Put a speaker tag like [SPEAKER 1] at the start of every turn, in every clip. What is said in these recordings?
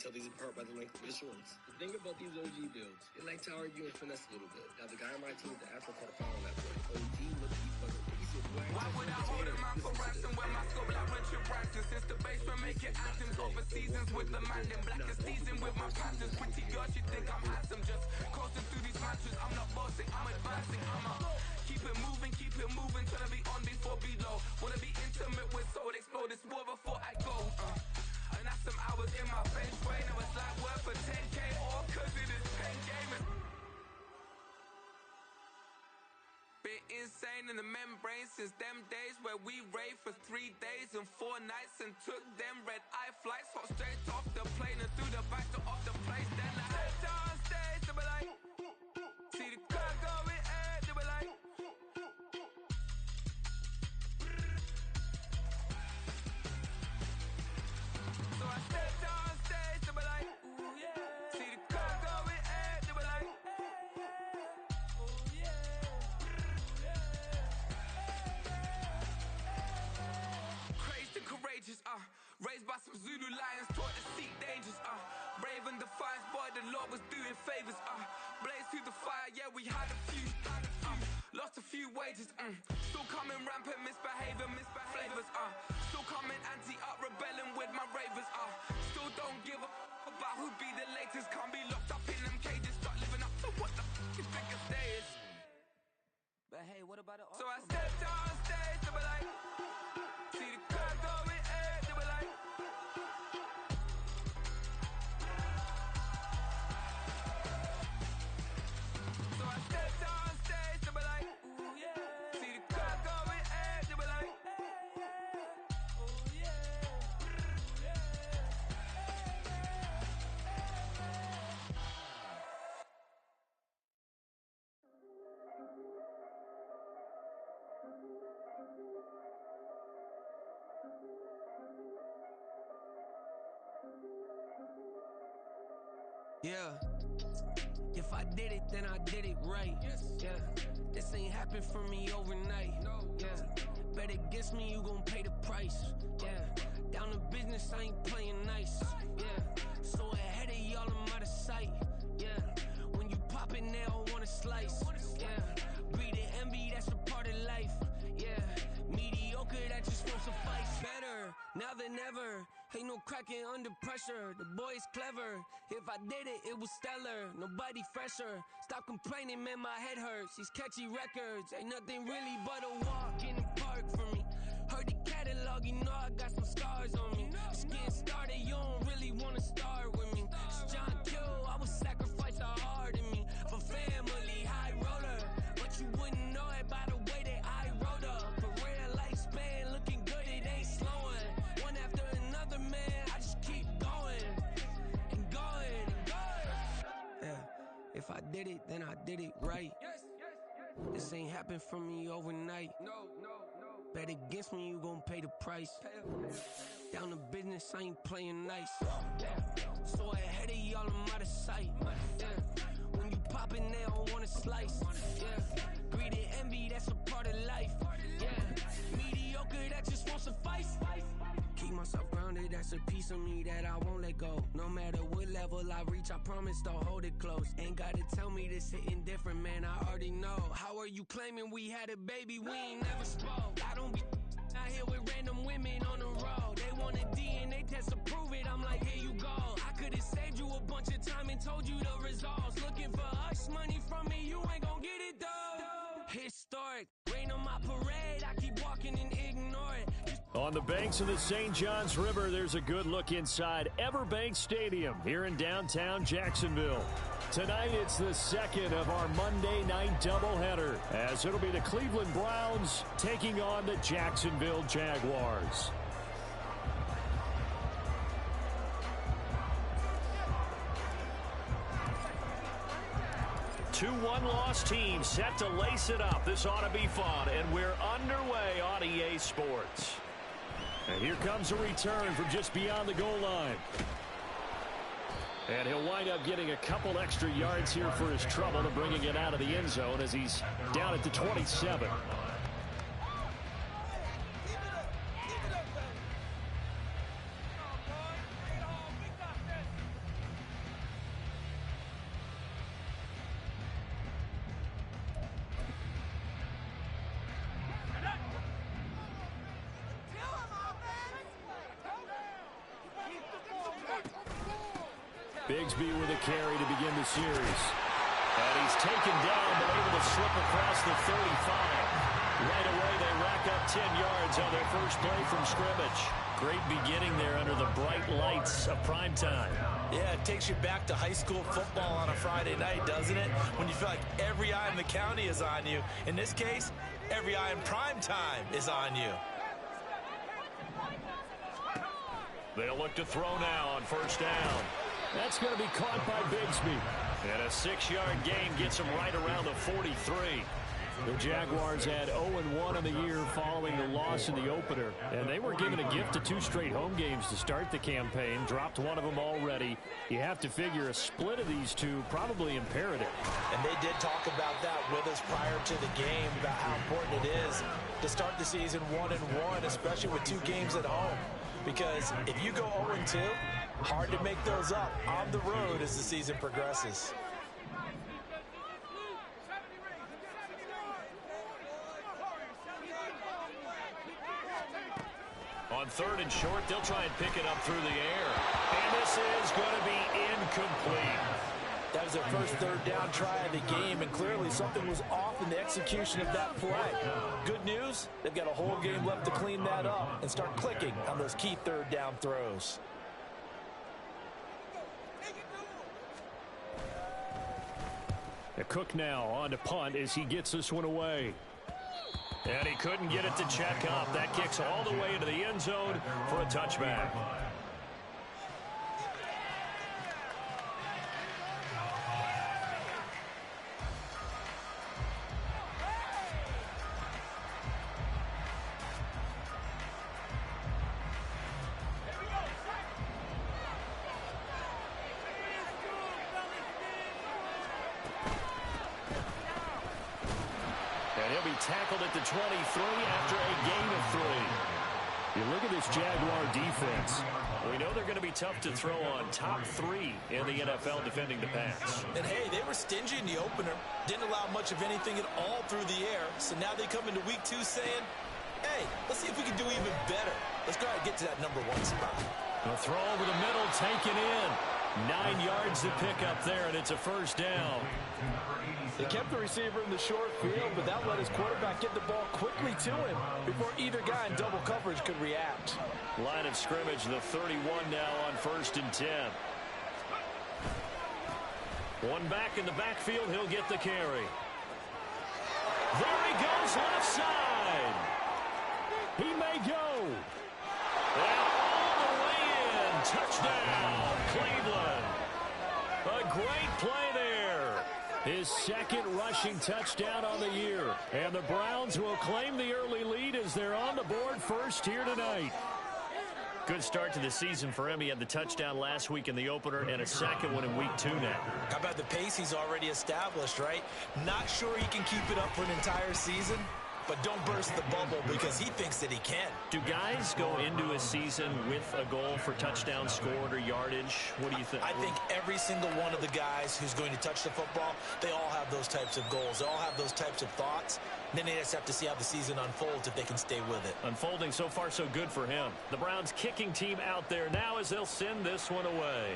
[SPEAKER 1] tell these apart by the length of the shorts. The thing about these OG builds, they like to argue and finesse a little bit. Now, the guy on my team with the Afro caught a foul on that play. OG looked at each other. He said, why would I hold him out for ransom when my scope like Richard Branson? Since the basement making anthems over seasons with the Madden. Black is seasoned with my passions. Pretty girl, she think I'm handsome. Just coasting through these matches. I'm not bossing, I'm advancing. Keep it moving, trying to be on before below. Wanna be intimate with soul, explode this war before I go. And that's some hours in my bench brain. I was like work for 10K all cause it is 10 gaming. Been insane in the membrane since them days where we raved for 3 days and 4 nights and took them red eye flights. Hot straight off the plane and through the back door of the place. Then I head down stage to be like, see the crowd going air to be like. So I step down stage to be like, ooh yeah. See the crowd going air to be like, ooh yeah. Crazed and courageous, raised by some Zulu lions, taught to seek dangers, brave and defiant, boy, the Lord was doing favors, blaze through the fire, yeah, we had a few, lost a few wages, still coming rampant, misbehaving, flavors, still coming anti-up, rebelling with my ravers, still don't give a about who be the latest, can't be locked up in them cages, start living up to what the you think a day is. But hey, what about the so I stepped down stage to be like, see the crowd going air to be like. So I stepped down stage to be like, ooh yeah. See the crowd going air to be like, ooh yeah.
[SPEAKER 2] Yeah. If I did it, then I did it right. Yeah. This ain't happened for me overnight. Yeah. Bet against me, you gon' pay the price. Yeah. Down to business, I ain't playing nice. Yeah. So ahead of y'all, I'm out of sight. Yeah. When you pop it, they don't wanna slice. Yeah. Greed and envy, that's a part of life. Yeah. Mediocre, that just won't suffice. Better now than ever. Ain't no cracking under pressure. The boy's clever. If I did it, it was stellar. Nobody fresher. Stop complaining, man, my head hurts. These catchy records ain't nothing really but a walk in the park for me. Heard the catalog, you know I got some scars on me. Just getting started, you don't really wanna start with me. It's John Kill, I would sacrifice a heart in me for family, high roller. But you wouldn't know it by the way that I wrote up. Career lifespan looking good, it ain't slowing. One after another, man, I just keep going and going and going. Yeah, if I did it, then I did it right. This ain't happened for me overnight. Bet against me, you gon' pay the price. Down to business, I ain't playing nice. So ahead of y'all, I'm out of sight. Yeah. When you poppin', they don't wanna slice. Yeah. Greed and envy, that's a part of life. Yeah. Mediocre, that just won't suffice. Keep myself grounded, that's a piece of me that I won't let go. No matter what level I reach, I promise to hold it close. Ain't gotta tell me this hitting different, man, I already know. How are you claiming we had a baby, we ain't never spoke? I don't be out here with random women on the road. They want a DNA test to prove it, I'm like, here you go. I could've saved you a bunch of time and told you the results. Looking for hush money from me, you ain't gon' get it though. Historic, rain on my parade, I keep walking and ignore it.
[SPEAKER 3] On the banks of the St. Johns River, there's a good look inside Everbank Stadium here in downtown Jacksonville. Tonight, it's the second of our Monday night doubleheader, as it'll be the Cleveland Browns taking on the Jacksonville Jaguars. Two one-loss teams set to lace it up. This ought to be fun, and we're underway on EA Sports. And here comes a return from just beyond the goal line. And he'll wind up getting a couple extra yards here for his trouble and bringing it out of the end zone as he's down at the 27. Bigsby with a carry to begin the series. And he's taken down, but able to slip across the 35. Right away, they rack up 10 yards on their first play from scrimmage. Great beginning there under the bright lights of prime time.
[SPEAKER 4] Yeah, it takes you back to high school football on a Friday night, doesn't it? When you feel like every eye in the county is on you. In this case, every eye in prime time is on you.
[SPEAKER 3] They'll look to throw now on first down. That's going to be caught by Bigsby. And a 6-yard gain gets him right around the 43. The Jaguars had 0-1 in the year following the loss in the opener. And they were given a gift of 2 straight home games to start the campaign. Dropped one of them already. You have to figure a split of these two probably imperative.
[SPEAKER 4] And they did talk about that with us prior to the game, about how important it is to start the season 1-1, especially with 2 games at home. Because if you go 0-2, hard to make those up on the road as the season progresses.
[SPEAKER 3] On 3rd and short, they'll try and pick it up through the air. And this is going to be incomplete.
[SPEAKER 4] That was their first 3rd down try of the game, and clearly something was off in the execution of that play. Good news, they've got a whole game left to clean that up and start clicking on those key 3rd down throws.
[SPEAKER 3] A Cook now on to punt as he gets this one away. And he couldn't get it to check up. That kicks all the way into the end zone for a touchback. Tackled at the 23 after a gain of 3. You look at this Jaguar defense. We know they're going to be tough to throw on. Top 3 in the NFL defending the pass.
[SPEAKER 4] And hey, they were stingy in the opener. Didn't allow much of anything at all through the air. So now they come into week 2 saying, hey, let's see if we can do even better. Let's go ahead and get to that number 1 spot.
[SPEAKER 3] A throw over the middle, taken in. 9 yards to pick up there, and it's a first down.
[SPEAKER 4] They kept the receiver in the short field, but that let his quarterback get the ball quickly to him before either guy in double coverage could react.
[SPEAKER 3] Line of scrimmage, the 31 now on 1st and 10. One back in the backfield, he'll get the carry. There he goes, left side. He may go. And all the way in, touchdown, Cleveland. A great play there. His 2nd rushing touchdown on the year. And the Browns will claim the early lead as they're on the board first here tonight. Good start to the season for him. He had the touchdown last week in the opener and a 2nd one in week 2 now.
[SPEAKER 4] How about the pace he's already established, right? Not sure he can keep it up for an entire season, but don't burst the bubble because he thinks that he can.
[SPEAKER 3] Do guys go into a season with a goal for touchdown scored or yardage? What do you think?
[SPEAKER 4] I think every single one of the guys who's going to touch the football, they all have those types of goals. They all have those types of thoughts. And then they just have to see how the season unfolds if they can stay with it.
[SPEAKER 3] Unfolding so far so good for him. The Browns kicking team out there now as they'll send this one away.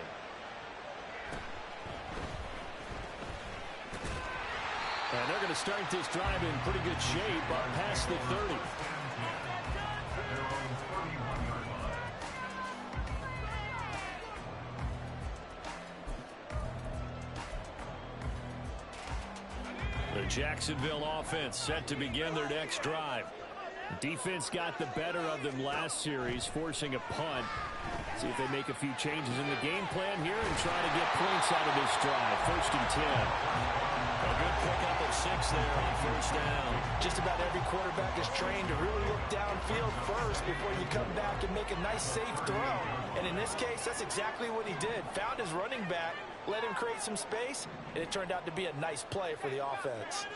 [SPEAKER 3] And they're going to start this drive in pretty good shape up past the 30. The Jacksonville offense set to begin their next drive. The defense got the better of them last series, forcing a punt. See if they make a few changes in the game plan here and try to get points out of this drive. 1st and 10. A good pickup of 6 there on 1st down.
[SPEAKER 4] Just about every quarterback is trained to really look downfield first before you come back and make a nice, safe throw. And in this case, that's exactly what he did. Found his running back, let him create some space, and it turned out to be a nice play for the offense.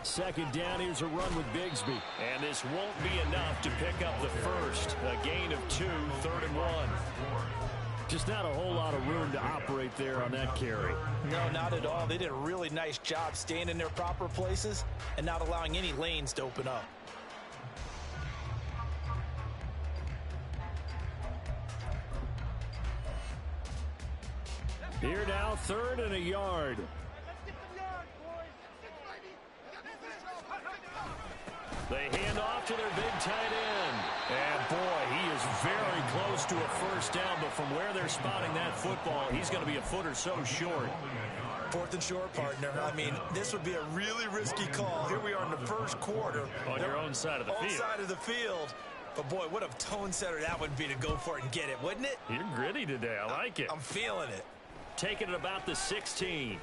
[SPEAKER 3] 2nd down, here's a run with Bigsby. And this won't be enough to pick up the first. A gain of 2, 3rd and 1. Just not a whole lot of room to operate there on that carry.
[SPEAKER 4] No, not at all. They did a really nice job staying in their proper places and not allowing any lanes to open up.
[SPEAKER 3] Here now, 3rd and a yard. They hand off to their big tight end. And, boy, he is very close to a first down, but from where they're spotting that football, he's going to be a foot or so short.
[SPEAKER 4] 4th and short, partner. I mean, this would be a really risky call. Here we are in the first quarter.
[SPEAKER 3] On your own side of the field.
[SPEAKER 4] Own side of the field. But, boy, what a tone setter that would be to go for it and get it, wouldn't it?
[SPEAKER 3] You're gritty today. I like it.
[SPEAKER 4] I'm feeling it.
[SPEAKER 3] Taking it about the 16.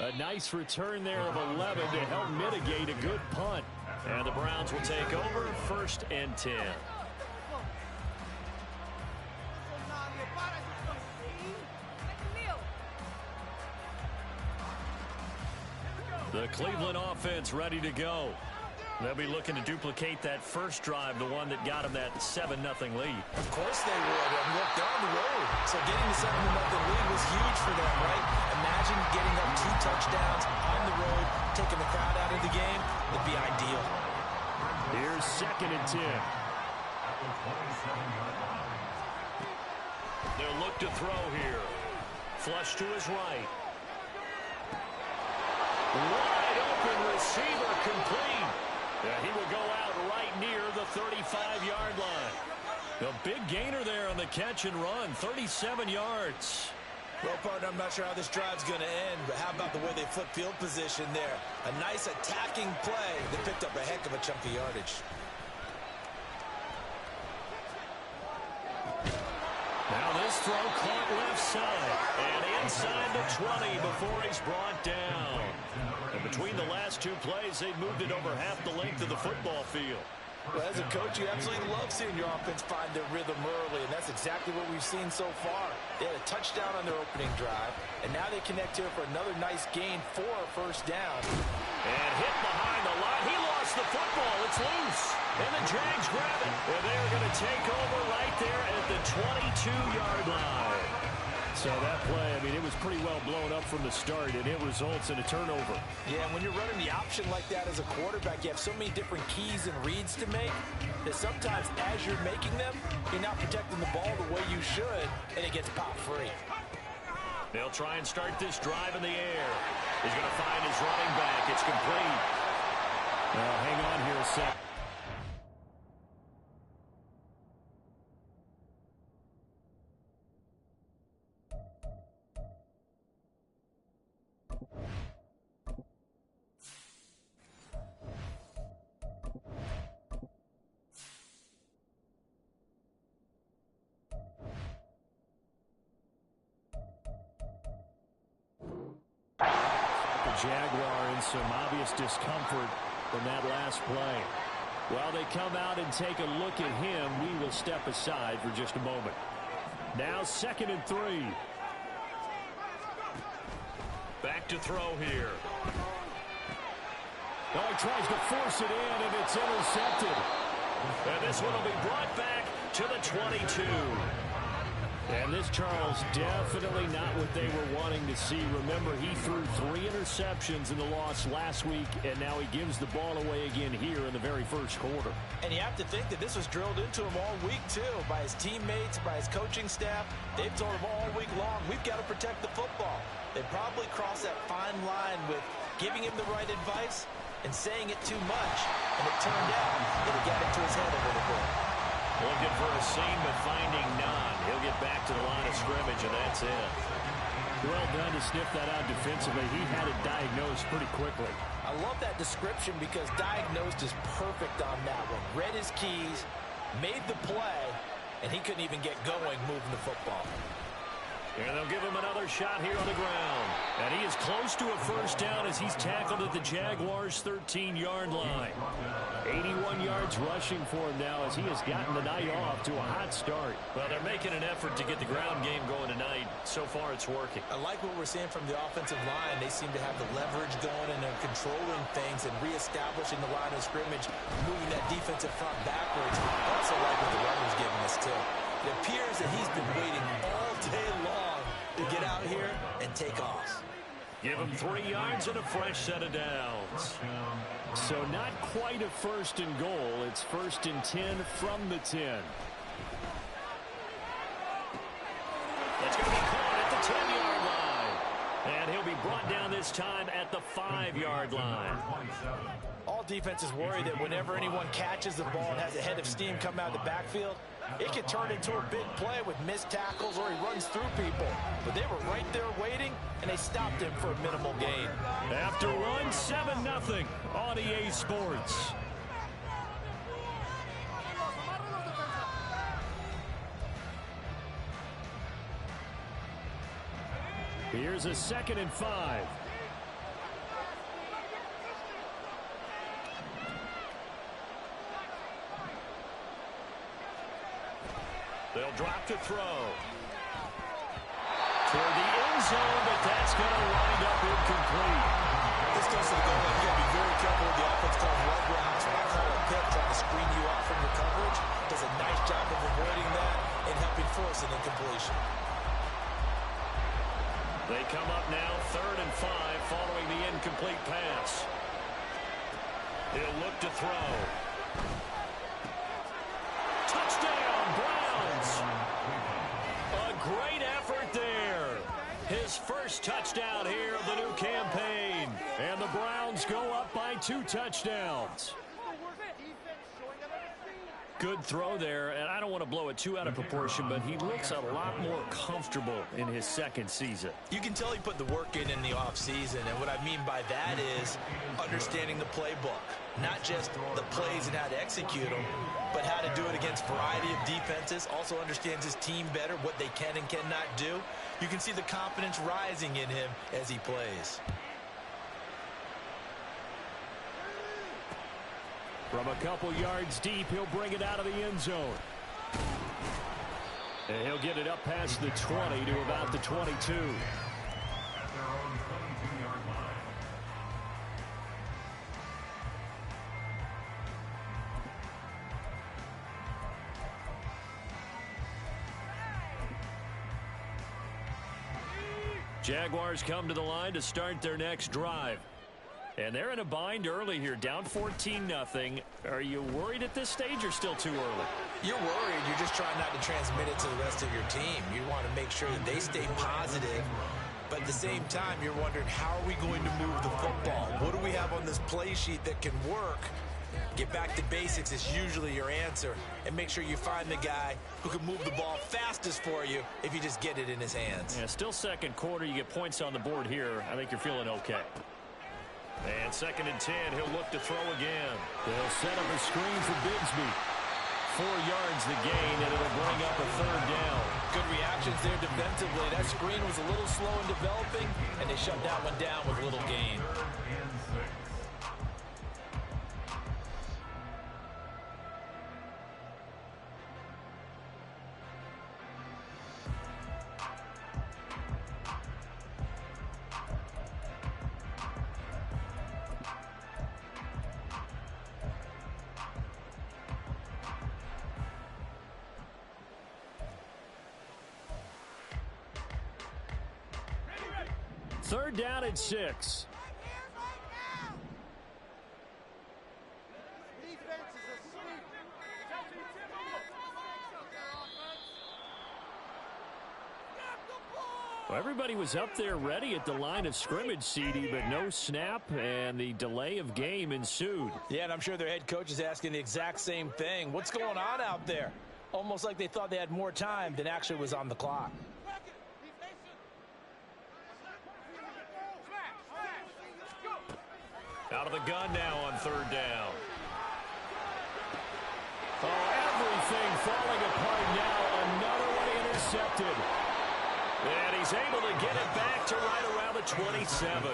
[SPEAKER 3] A nice return there of 11 to help mitigate a good punt. And the Browns will take over 1st and 10. The Cleveland offense ready to go. They'll be looking to duplicate that first drive, the one that got them that 7-0 lead.
[SPEAKER 4] Of course they would. And look, they're on the road. So getting the 7-0 lead was huge for them, right? Imagine getting up 2 touchdowns on the road, taking the crowd out of the game. It'd be ideal.
[SPEAKER 3] Here's 2nd and 10. They'll look to throw here. Flush to his right. Wide open receiver complete. Yeah, he will go out right near the 35-yard line. The big gainer there on the catch and run, 37 yards.
[SPEAKER 4] Well, partner, I'm not sure how this drive's going to end, but how about the way they flip field position there? A nice attacking play that picked up a heck of a chunk of yardage.
[SPEAKER 3] Now this throw caught left side and inside the 20 before he's brought down. And between the last 2 plays, they've moved it over half the length of the football field.
[SPEAKER 4] Well, as a coach, you absolutely love seeing your offense find their rhythm early, and that's exactly what we've seen so far. They had a touchdown on their opening drive, and now they connect here for another nice gain for a first down.
[SPEAKER 3] And hit behind the line. He lost the football. It's loose. And the Jags grab it. And they're going to take over right there at the 22-yard line. So that play, I mean, it was pretty well blown up from the start, and it results in a turnover.
[SPEAKER 4] Yeah, and when you're running the option like that as a quarterback, you have so many different keys and reads to make that sometimes as you're making them, you're not protecting the ball the way you should, and it gets popped free.
[SPEAKER 3] They'll try and start this drive in the air. He's going to find his running back. It's complete. Now, hang on here a sec. Jaguar in some obvious discomfort from that last play. While they come out and take a look at him, we will step aside for just a moment. Now 2nd and 3. Back to throw here. Oh, he tries to force it in, and it's intercepted. And this one will be brought back to the 22. And this, Charles, definitely not what they were wanting to see. Remember, he threw 3 interceptions in the loss last week, and now he gives the ball away again here in the very first quarter.
[SPEAKER 4] And you have to think that this was drilled into him all week, too, by his teammates, by his coaching staff. They've told him all week long, we've got to protect the football. They probably crossed that fine line with giving him the right advice and saying it too much. And it turned out that it got into his head a little bit.
[SPEAKER 3] Looking for a seam, but finding none. He'll get back to the line of scrimmage, and that's it. Well done to sniff that out defensively. He had it diagnosed pretty quickly.
[SPEAKER 4] I love that description because diagnosed is perfect on that one. Read his keys, made the play, and he couldn't even get going moving the football.
[SPEAKER 3] And they'll give him another shot here on the ground. And he is close to a first down as he's tackled at the Jaguars' 13-yard line. 81 yards rushing for him now as he has gotten the night off to a hot start. Well, they're making an effort to get the ground game going tonight. So far, it's working.
[SPEAKER 4] I like what we're seeing from the offensive line. They seem to have the leverage going, and they're controlling things and reestablishing the line of scrimmage, moving that defensive front backwards. I also like what the runner's giving us, too. It appears that he's been waiting all day long to get out here and take off.
[SPEAKER 3] Give him 3 yards and a fresh set of downs. So not quite a 1st and goal. It's 1st and 10 from the 10. brought down this time at the 5-yard line.
[SPEAKER 4] All defenses worry that whenever anyone catches the ball and has a head of steam come out of the backfield, it can turn into a big play with missed tackles or he runs through people. But they were right there waiting, and they stopped him for a minimal gain.
[SPEAKER 3] After one, 7-0 on EA Sports. Here's a 2nd and 5. They'll drop to throw. Toward the end zone, but that's going to wind up incomplete.
[SPEAKER 4] This goes to the goal line. You got to be very careful with the offense calls run routes. When I call a pick, trying to screen you off from your coverage, does a nice job of avoiding that and helping force an incompletion.
[SPEAKER 3] They come up now, 3rd and 5, following the incomplete pass. He'll look to throw. Touchdown, Browns! A great effort there. His first touchdown here of the new campaign. And the Browns go up by 2 touchdowns. Good throw there, and I don't want to blow it too out of proportion, but he looks a lot more comfortable in his 2nd season.
[SPEAKER 4] You can tell he put the work in the offseason, and what I mean by that is understanding the playbook. Not just the plays and how to execute them, but how to do it against a variety of defenses. Also understands his team better, what they can and cannot do. You can see the confidence rising in him as he plays.
[SPEAKER 3] From a couple yards deep, he'll bring it out of the end zone. And he'll get it up past the 20 to about the 22. Jaguars come to the line to start their next drive. And they're in a bind early here, down 14-0. Are you worried at this stage or still too early?
[SPEAKER 4] You're worried. You're just trying not to transmit it to the rest of your team. You want to make sure that they stay positive. But at the same time, you're wondering, how are we going to move the football? What do we have on this play sheet that can work? Get back to basics is usually your answer. And make sure you find the guy who can move the ball fastest for you if you just get it in his hands.
[SPEAKER 3] Yeah, still 2nd quarter. You get points on the board here. I think you're feeling okay. And 2nd and 10, he'll look to throw again. They'll set up a screen for Bigsby. 4 yards the gain, and it'll bring up a 3rd down.
[SPEAKER 4] Good reactions there defensively. That screen was a little slow in developing, and they shut that one down with little gain.
[SPEAKER 3] Third down and 6. Well, everybody was up there ready at the line of scrimmage, CD, but no snap, and the delay of game ensued.
[SPEAKER 4] Yeah, and I'm sure their head coach is asking the exact same thing. What's going on out there? Almost like they thought they had more time than actually was on the clock.
[SPEAKER 3] Out of the gun now on 3rd down. Oh, everything falling apart now. Another one intercepted. And he's able to get it back to right around the 27.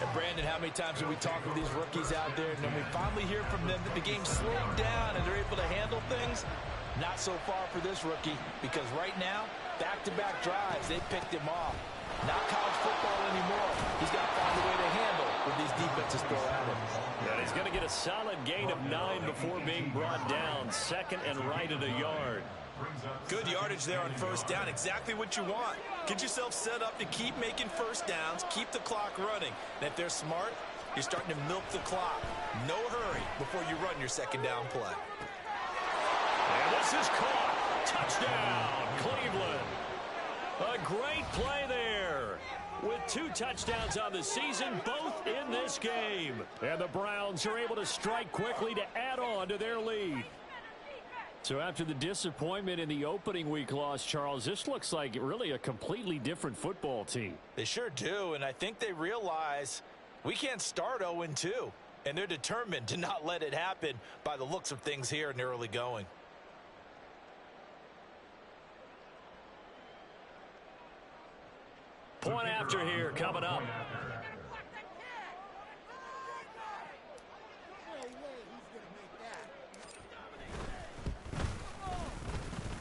[SPEAKER 4] And Brandon, how many times have we talked with these rookies out there, and then we finally hear from them that the game slowed down and they're able to handle things? Not so far for this rookie, because right now, back-to-back drives, they picked him off. Not college football anymore. He's got to find a way to handle what these defenses throw at him.
[SPEAKER 3] And he's going to get a solid gain of 9 before being brought down. 2nd and right at a yard.
[SPEAKER 4] Good yardage there on 1st down. Exactly what you want. Get yourself set up to keep making 1st downs, keep the clock running. And if they're smart, you're starting to milk the clock. No hurry before you run your 2nd down play.
[SPEAKER 3] And this is caught. Touchdown, Cleveland. A great play there. with 2 touchdowns on the season, both in this game. And the Browns are able to strike quickly to add on to their lead. So after the disappointment in the opening week loss, Charles, this looks like really a completely different football team.
[SPEAKER 4] They sure do, and I think they realize we can't start 0-2, and they're determined to not let it happen by the looks of things here in the early going.
[SPEAKER 3] Point after here coming up.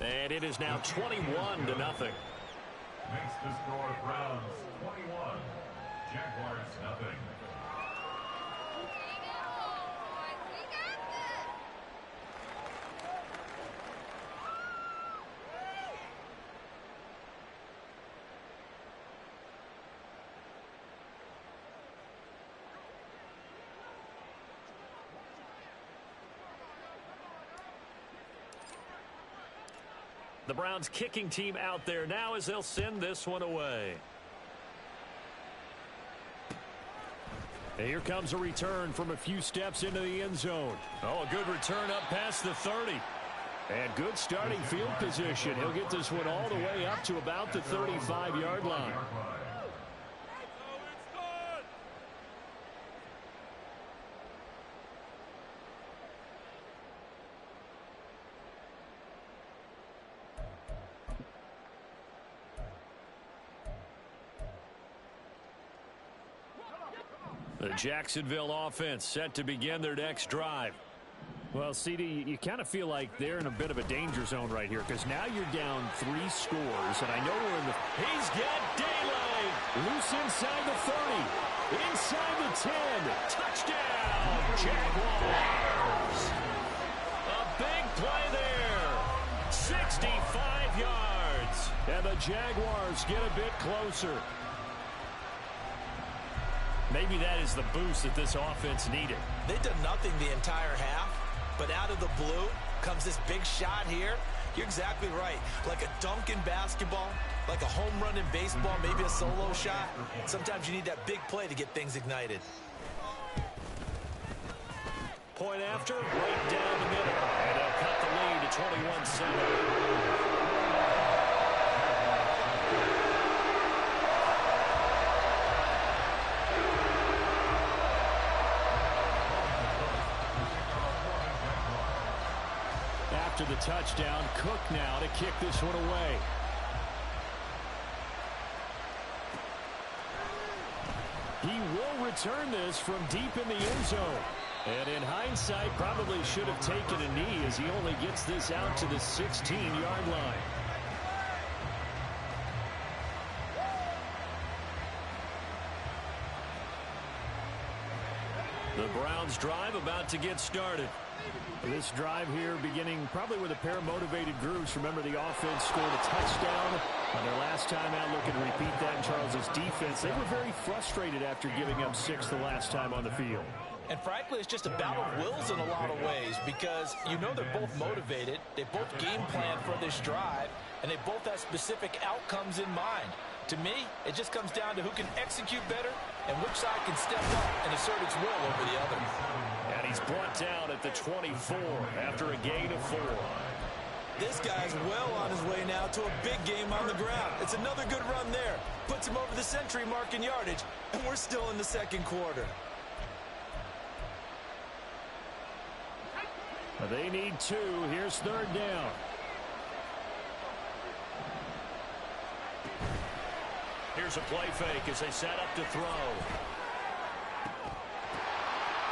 [SPEAKER 3] And it is now 21-0.
[SPEAKER 5] Makes the score Browns 21, Jaguars nothing.
[SPEAKER 3] The Browns kicking team out there now as they'll send this one away. And here comes a return from a few steps into the end zone. Oh, a good return up past the 30. And good starting field position. He'll get this one all the way up to about the 35-yard line. The Jacksonville offense set to begin their next drive. Well, CD, you kind of feel like they're in a bit of a danger zone right here because now you're down 3 scores, and I know we're in the... He's got daylight! Loose inside the 30. Inside the 10. Touchdown, Jaguars! A big play there. 65 yards. And the Jaguars get a bit closer. Maybe that is the boost that this offense needed.
[SPEAKER 4] They did nothing the entire half, but out of the blue comes this big shot here. You're exactly right. Like a dunk in basketball, like a home run in baseball, maybe a solo shot. Sometimes you need that big play to get things ignited.
[SPEAKER 3] Point after, right down the middle. And they'll cut the lead to 21-7. After the touchdown, Cook now to kick this one away. He will return this from deep in the end zone. And in hindsight, probably should have taken a knee as he only gets this out to the 16-yard line. The Browns drive about to get started. This drive here beginning probably with a pair of motivated groups. Remember, the offense scored a touchdown on their last time out. Looking to repeat that in Charles's defense. They were very frustrated after giving up 6 the last time on the field.
[SPEAKER 4] And frankly, it's just a battle of wills in a lot of ways because you know they're both motivated. They both game plan for this drive, and they both have specific outcomes in mind. To me, it just comes down to who can execute better and which side can step up and assert its will over the other.
[SPEAKER 3] And he's brought down at the 24 after a gain of 4.
[SPEAKER 4] This guy's well on his way now to a big game on the ground. It's another good run there. Puts him over the century mark in yardage, and we're still in the second quarter.
[SPEAKER 3] They need 2. Here's third down. Here's a play fake as they set up to throw.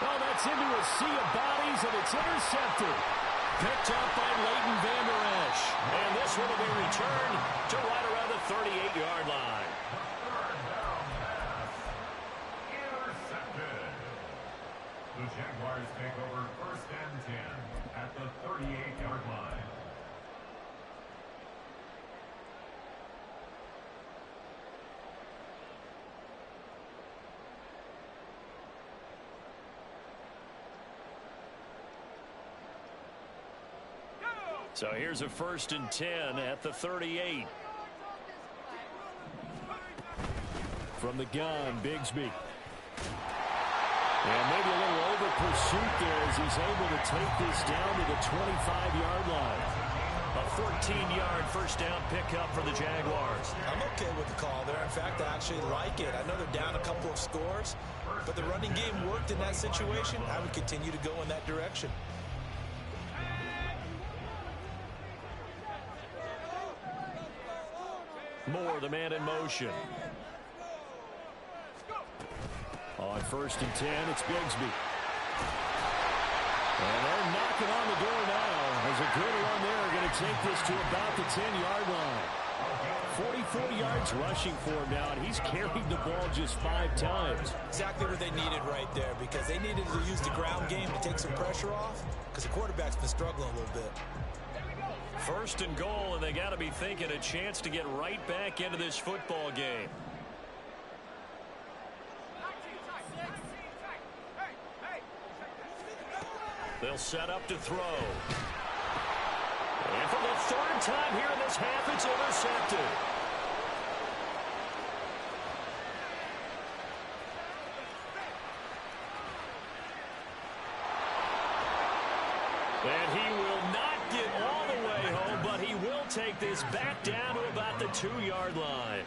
[SPEAKER 3] Oh, that's into a sea of bodies, and it's intercepted. Picked up by Leighton Vander Esch. And this one will be returned to right around the 38-yard line.
[SPEAKER 5] Intercepted. The Jaguars take over 1st and 10 at the 38-yard line.
[SPEAKER 3] So here's a 1st and 10 at the 38. From From the gun, Bigsby. And maybe a little over pursuit there as he's able to take this down to the 25-yard line.
[SPEAKER 6] A 14-yard first down pickup for the Jaguars.
[SPEAKER 4] I'm okay with the call there. In fact, I actually like it. I know they're down a couple of scores, but the running game worked in that situation. I would continue to go in that direction.
[SPEAKER 3] Moore, the man in motion. On 1st and 10, it's Bigsby. And they're knocking on the door now. As a good run there, going to take this to about the 10-yard line. 44 yards rushing for him now, and he's carried the ball just 5 times.
[SPEAKER 4] Exactly what they needed right there, because they needed to use the ground game to take some pressure off, because the quarterback's been struggling a little bit.
[SPEAKER 6] 1st and goal, and they got to be thinking a chance to get right back into this football game. They'll set up to throw. And for the 3rd time here in this half, it's intercepted. And he will not get all the way home, but he will take this back down to about the 2-yard line.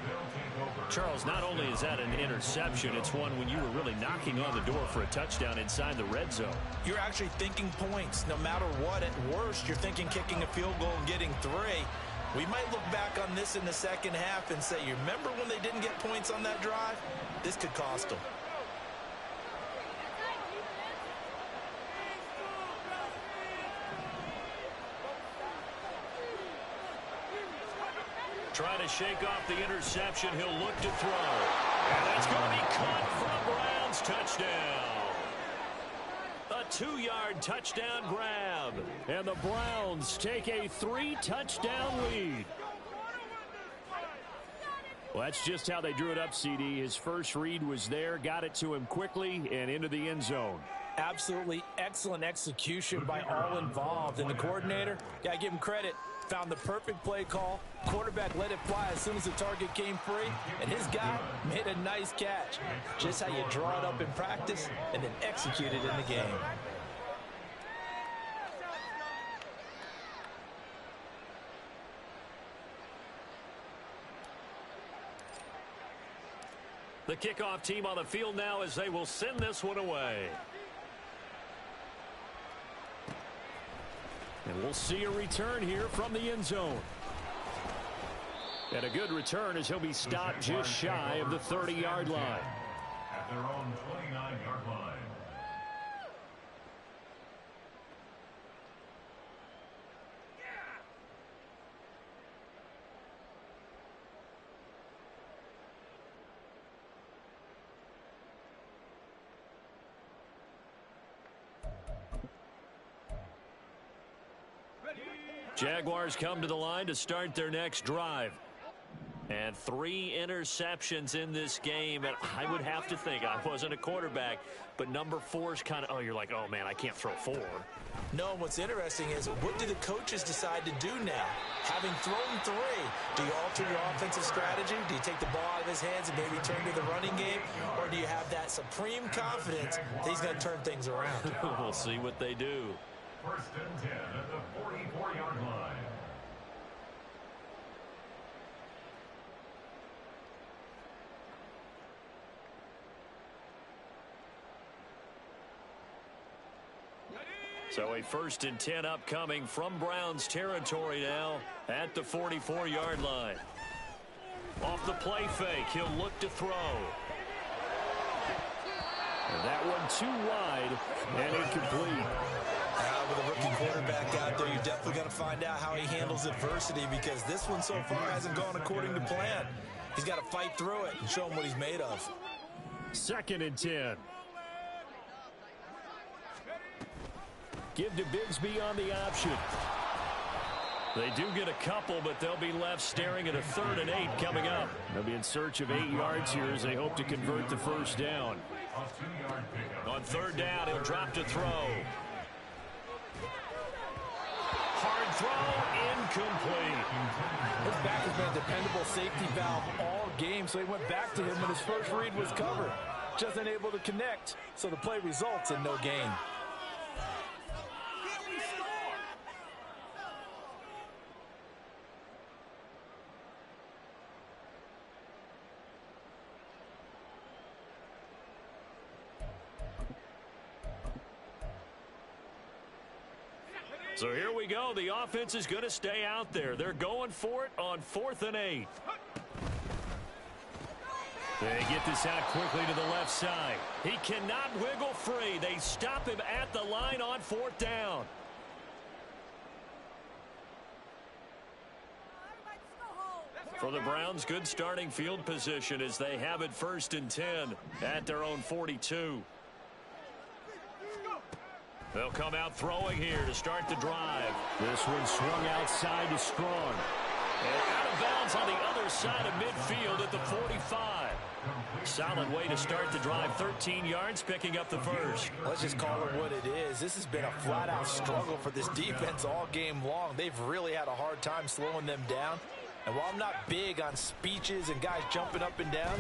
[SPEAKER 6] Charles, not only is that an interception, it's one when you were really knocking on the door for a touchdown inside the red zone.
[SPEAKER 4] You're actually thinking points. No matter what, at worst, you're thinking kicking a field goal and getting 3. We might look back on this in the second half and say, you remember when they didn't get points on that drive? This could cost them.
[SPEAKER 6] Trying to shake off the interception. He'll look to throw. And that's going to be caught from Browns. Touchdown. A 2-yard touchdown grab.
[SPEAKER 3] And the Browns take a 3-touchdown lead. Well, that's just how they drew it up, CD. His first read was there, got it to him quickly, and into the end zone.
[SPEAKER 4] Absolutely excellent execution by all involved. And the coordinator, got to give him credit, found the perfect play call. Quarterback let it fly as soon as the target came free, and his guy made a nice catch. Just how you draw it up in practice and then execute it in the game.
[SPEAKER 6] The kickoff team on the field now as they will send this one away.
[SPEAKER 3] And we'll see a return here from the end zone. And a good return as he'll be stopped just shy of the 30-yard line.
[SPEAKER 5] At their own 29-yard line.
[SPEAKER 6] Jaguars come to the line to start their next drive. And 3 interceptions in this game. And I would have to think, I wasn't a quarterback, but number 4 is kind of, oh, you're like, oh, man, I can't throw 4.
[SPEAKER 4] No, what's interesting is, what do the coaches decide to do now? Having thrown 3, do you alter your offensive strategy? Do you take the ball out of his hands and maybe turn to the running game? Or do you have that supreme confidence that he's going to turn things around?
[SPEAKER 6] We'll see what they do.
[SPEAKER 5] 1st and 10 at the 44-yard line.
[SPEAKER 6] So a 1st and 10 upcoming from Browns territory now at the 44-yard line. Off the play fake, he'll look to throw.
[SPEAKER 3] And that one too wide and incomplete.
[SPEAKER 4] With a rookie quarterback out there, you're definitely going to find out how he handles adversity, because this one so far hasn't gone according to plan. He's got to fight through it and show him what he's made of.
[SPEAKER 3] 2nd and 10. Give to Bigsby on the option.
[SPEAKER 6] They do get a couple, but they'll be left staring at a 3rd and 8 coming up.
[SPEAKER 3] They'll be in search of 8 yards here as they hope to convert the first down.
[SPEAKER 6] On 3rd down, he'll drop to throw. Hard throw, incomplete.
[SPEAKER 4] His back has been a dependable safety valve all game, so he went back to him when his first read was covered. Just unable to connect, so the play results in no gain.
[SPEAKER 6] So here we go. The offense is going to stay out there. They're going for it on 4th and 8. They get this out quickly to the left side. He cannot wiggle free. They stop him at the line on 4th down. For the Browns, good starting field position as they have it 1st and 10 at their own 42. They'll come out throwing here to start the drive.
[SPEAKER 3] This one swung outside to Strong.
[SPEAKER 6] And out of bounds on the other side of midfield at the 45. Solid way to start the drive. 13 yards, picking up the first.
[SPEAKER 4] Let's just call it what it is. This has been a flat-out struggle for this defense all game long. They've really had a hard time slowing them down. And while I'm not big on speeches and guys jumping up and down,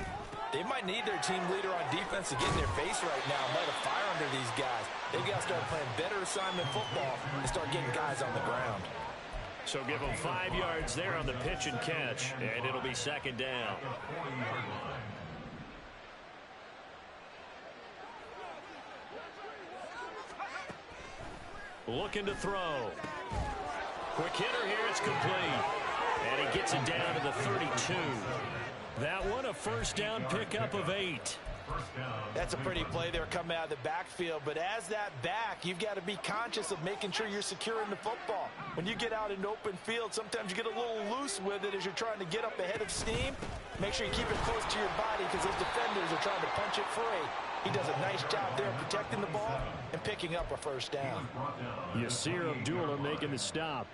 [SPEAKER 4] they might need their team leader on defense to get in their face right now and light a fire under these guys. They've got to start playing better assignment football and start getting guys on the ground.
[SPEAKER 6] So give them 5 yards there on the pitch and catch, and it'll be 2nd down. Looking to throw. Quick hitter here, it's complete. And he gets it down to the 32. That one, a 1st down pickup of 8.
[SPEAKER 4] That's a pretty play there coming out of the backfield, but as that back, you've got to be conscious of making sure you're securing the football. When you get out in open field, sometimes you get a little loose with it as you're trying to get up ahead of steam. Make sure you keep it close to your body because those defenders are trying to punch it free. He does a nice job there protecting the ball and picking up a 1st down.
[SPEAKER 3] Yasir Abdullah making the stop.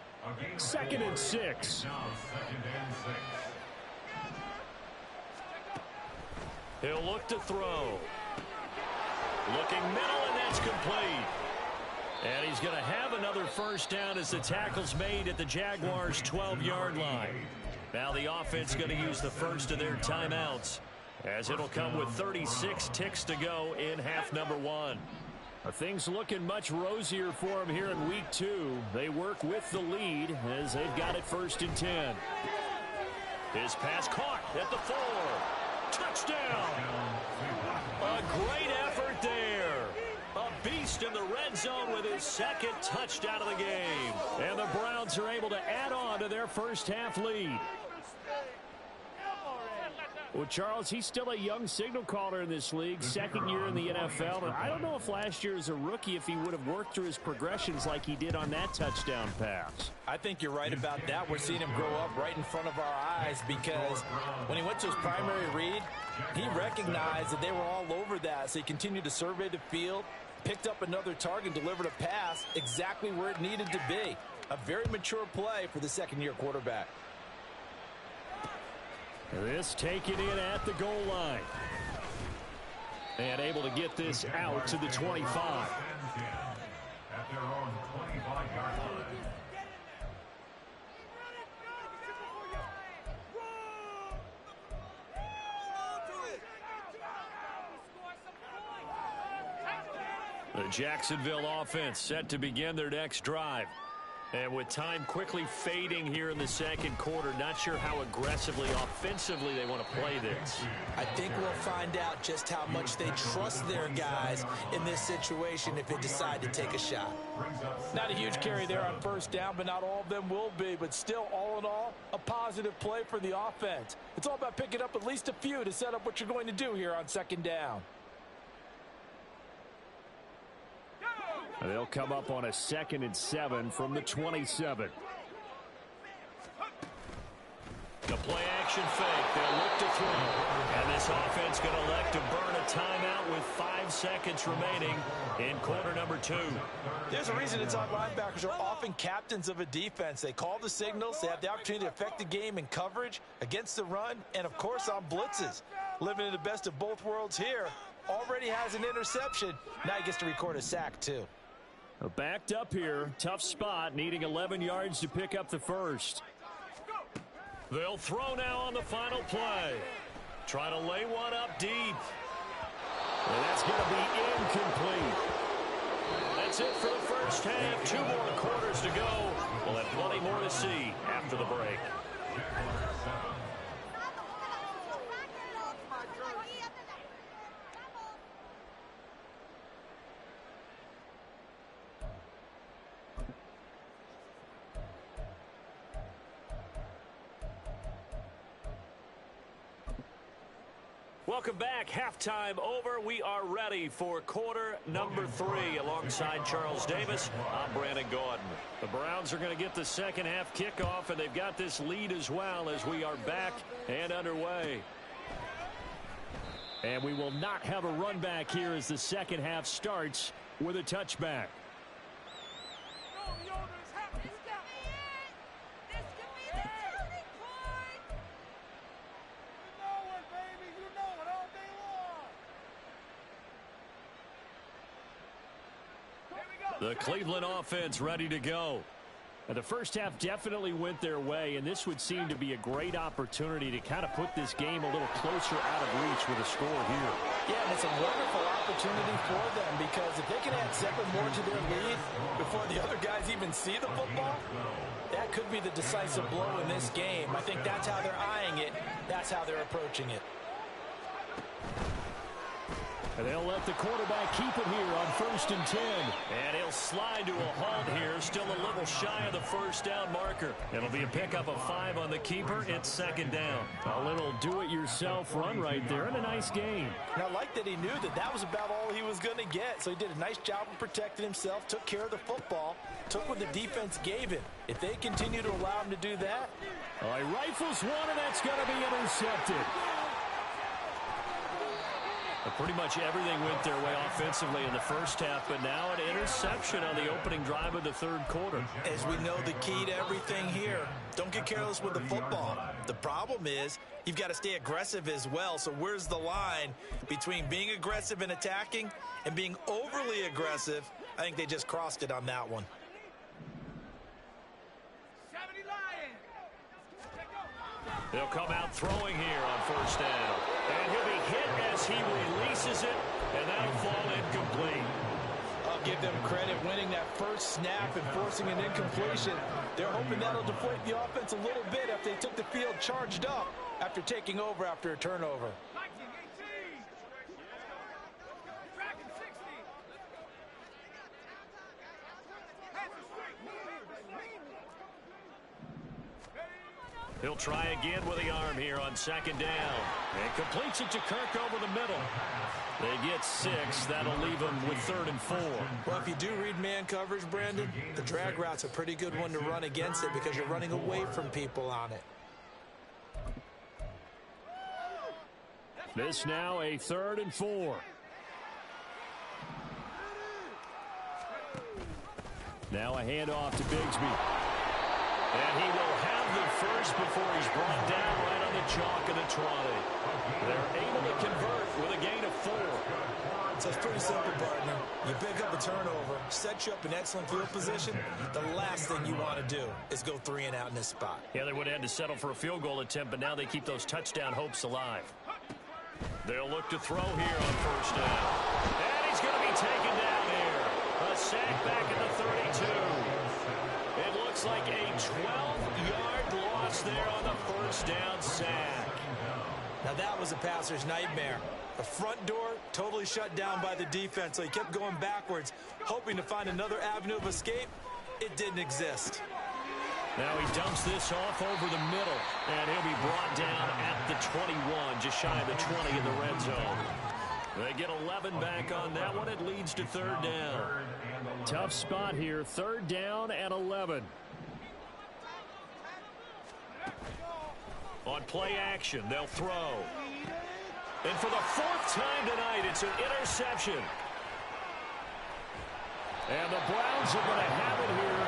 [SPEAKER 3] 2nd and 6.
[SPEAKER 6] He'll look to throw. Looking middle, and that's complete. And he's going to have another 1st down as the tackle's made at the Jaguars' 12-yard line. Now the offense going to use the first of their timeouts, as it'll come with 36 ticks to go in half number 1.
[SPEAKER 3] Things looking much rosier for them here in week 2. They work with the lead as they've got it 1st and 10.
[SPEAKER 6] His pass caught at the 4. Touchdown! A great effort there. A beast in the red zone with his 2nd touchdown of the game.
[SPEAKER 3] And the Browns are able to add on to their 1st half lead. Well, Charles, he's still a young signal caller in this league, 2nd year in the NFL. And I don't know if last year as a rookie, if he would have worked through his progressions like he did on that touchdown pass.
[SPEAKER 4] I think you're right about that. We're seeing him grow up right in front of our eyes because when he went to his primary read, he recognized that they were all over that. So he continued to survey the field, picked up another target, delivered a pass exactly where it needed to be. A very mature play for the 2nd-year quarterback.
[SPEAKER 3] This taken in at the goal line. And able to get this out to the 25.
[SPEAKER 5] At their own 25-yard line.
[SPEAKER 6] The Jacksonville offense set to begin their next drive. And with time quickly fading here in the 2nd quarter, not sure how aggressively, offensively they want to play this.
[SPEAKER 4] I think we'll find out just how much they trust their guys in this situation if they decide to take a shot. Not a huge carry there on 1st down, but not all of them will be. But still, all in all, a positive play for the offense. It's all about picking up at least a few to set up what you're going to do here on 2nd down.
[SPEAKER 3] They'll come up on a 2nd and 7 from the 27.
[SPEAKER 6] The play action fake. They'll look to throw. And this offense going to elect to burn a timeout with 5 seconds remaining in quarter number 2.
[SPEAKER 4] There's a reason inside linebackers are often captains of a defense. They call the signals. They have the opportunity to affect the game in coverage, against the run, and, of course, on blitzes. Living in the best of both worlds here. Already has an interception. Now he gets to record a sack, too.
[SPEAKER 3] Backed up here. Tough spot, needing 11 yards to pick up the first. They'll throw now on the final play. Try to lay one up deep. And that's going to be incomplete. That's it for the first half. 2 more quarters to go. We'll have plenty more to see after the break. Welcome back. Halftime over. We are ready for quarter number 3. Alongside Charles Davis, I'm Brandon Gordon. The Browns are going to get the second half kickoff, and they've got this lead as well as we are back and underway. And we will not have a run back here as the second half starts with a touchback. The Cleveland offense ready to go. And the first half definitely went their way, and this would seem to be a great opportunity to kind of put this game a little closer out of reach with a score here.
[SPEAKER 4] Yeah, and it's a wonderful opportunity for them because if they can add 7 more to their lead before the other guys even see the football, that could be the decisive blow in this game. I think that's how they're eyeing it. That's how they're approaching it.
[SPEAKER 3] And they'll let the quarterback keep it here on 1st and 10. And he'll slide to a halt here, still a little shy of the first down marker. It'll be a pickup of 5 on the keeper. It's 2nd down. A little do-it-yourself run right there and a nice gain.
[SPEAKER 4] And I like that he knew that that was about all he was going to get. So he did a nice job of protecting himself, took care of the football, took what the defense gave him. If they continue to allow him to do that.
[SPEAKER 3] All right, rifles one, and that's going to be intercepted. Pretty much everything went their way offensively in the first half, but now an interception on the opening drive of the 3rd quarter.
[SPEAKER 4] As we know, the key to everything here, don't get careless with the football. The problem is you've got to stay aggressive as well. So where's the line between being aggressive and attacking and being overly aggressive? I think they just crossed it on that one.
[SPEAKER 3] They'll come out throwing here on 1st down. And he'll be hit as he releases it, and that'll fall incomplete.
[SPEAKER 4] I'll give them credit winning that first snap and forcing an incompletion. They're hoping that'll deflate the offense a little bit if they took the field charged up after taking over after a turnover.
[SPEAKER 3] He'll try again with the arm here on 2nd down. And completes it to Kirk over the middle. They get 6. That'll leave them with 3rd and 4.
[SPEAKER 4] Well, if you do read man coverage, Brandon, the drag route's a pretty good one to run against it because you're running away from people on it.
[SPEAKER 3] This now a 3rd and 4. Now a handoff to Bigsby. And he will have the first before he's brought down right on the chalk of the 20. They're able to convert with a gain of 4.
[SPEAKER 4] So it's pretty simple, partner. You pick up a turnover, set you up in excellent field position. The last thing you want to do is go 3 and out in this spot.
[SPEAKER 3] Yeah, they would have had to settle for a field goal attempt, but now they keep those touchdown hopes alive. They'll look to throw here on 1st down. And he's going to be taken down here. A sack back at the 32. It looks like a 12-yard loss there on the 1st down sack.
[SPEAKER 4] Now that was a passer's nightmare. The front door totally shut down by the defense, so he kept going backwards, hoping to find another avenue of escape. It didn't exist.
[SPEAKER 3] Now he dumps this off over the middle, and he'll be brought down at the 21, just shy of the 20 in the red zone. They get 11 back on that one. It leads to 3rd down. Tough spot here. 3rd down and 11. On play action, they'll throw. And for the 4th time tonight, it's an interception. And the Browns are going to have it here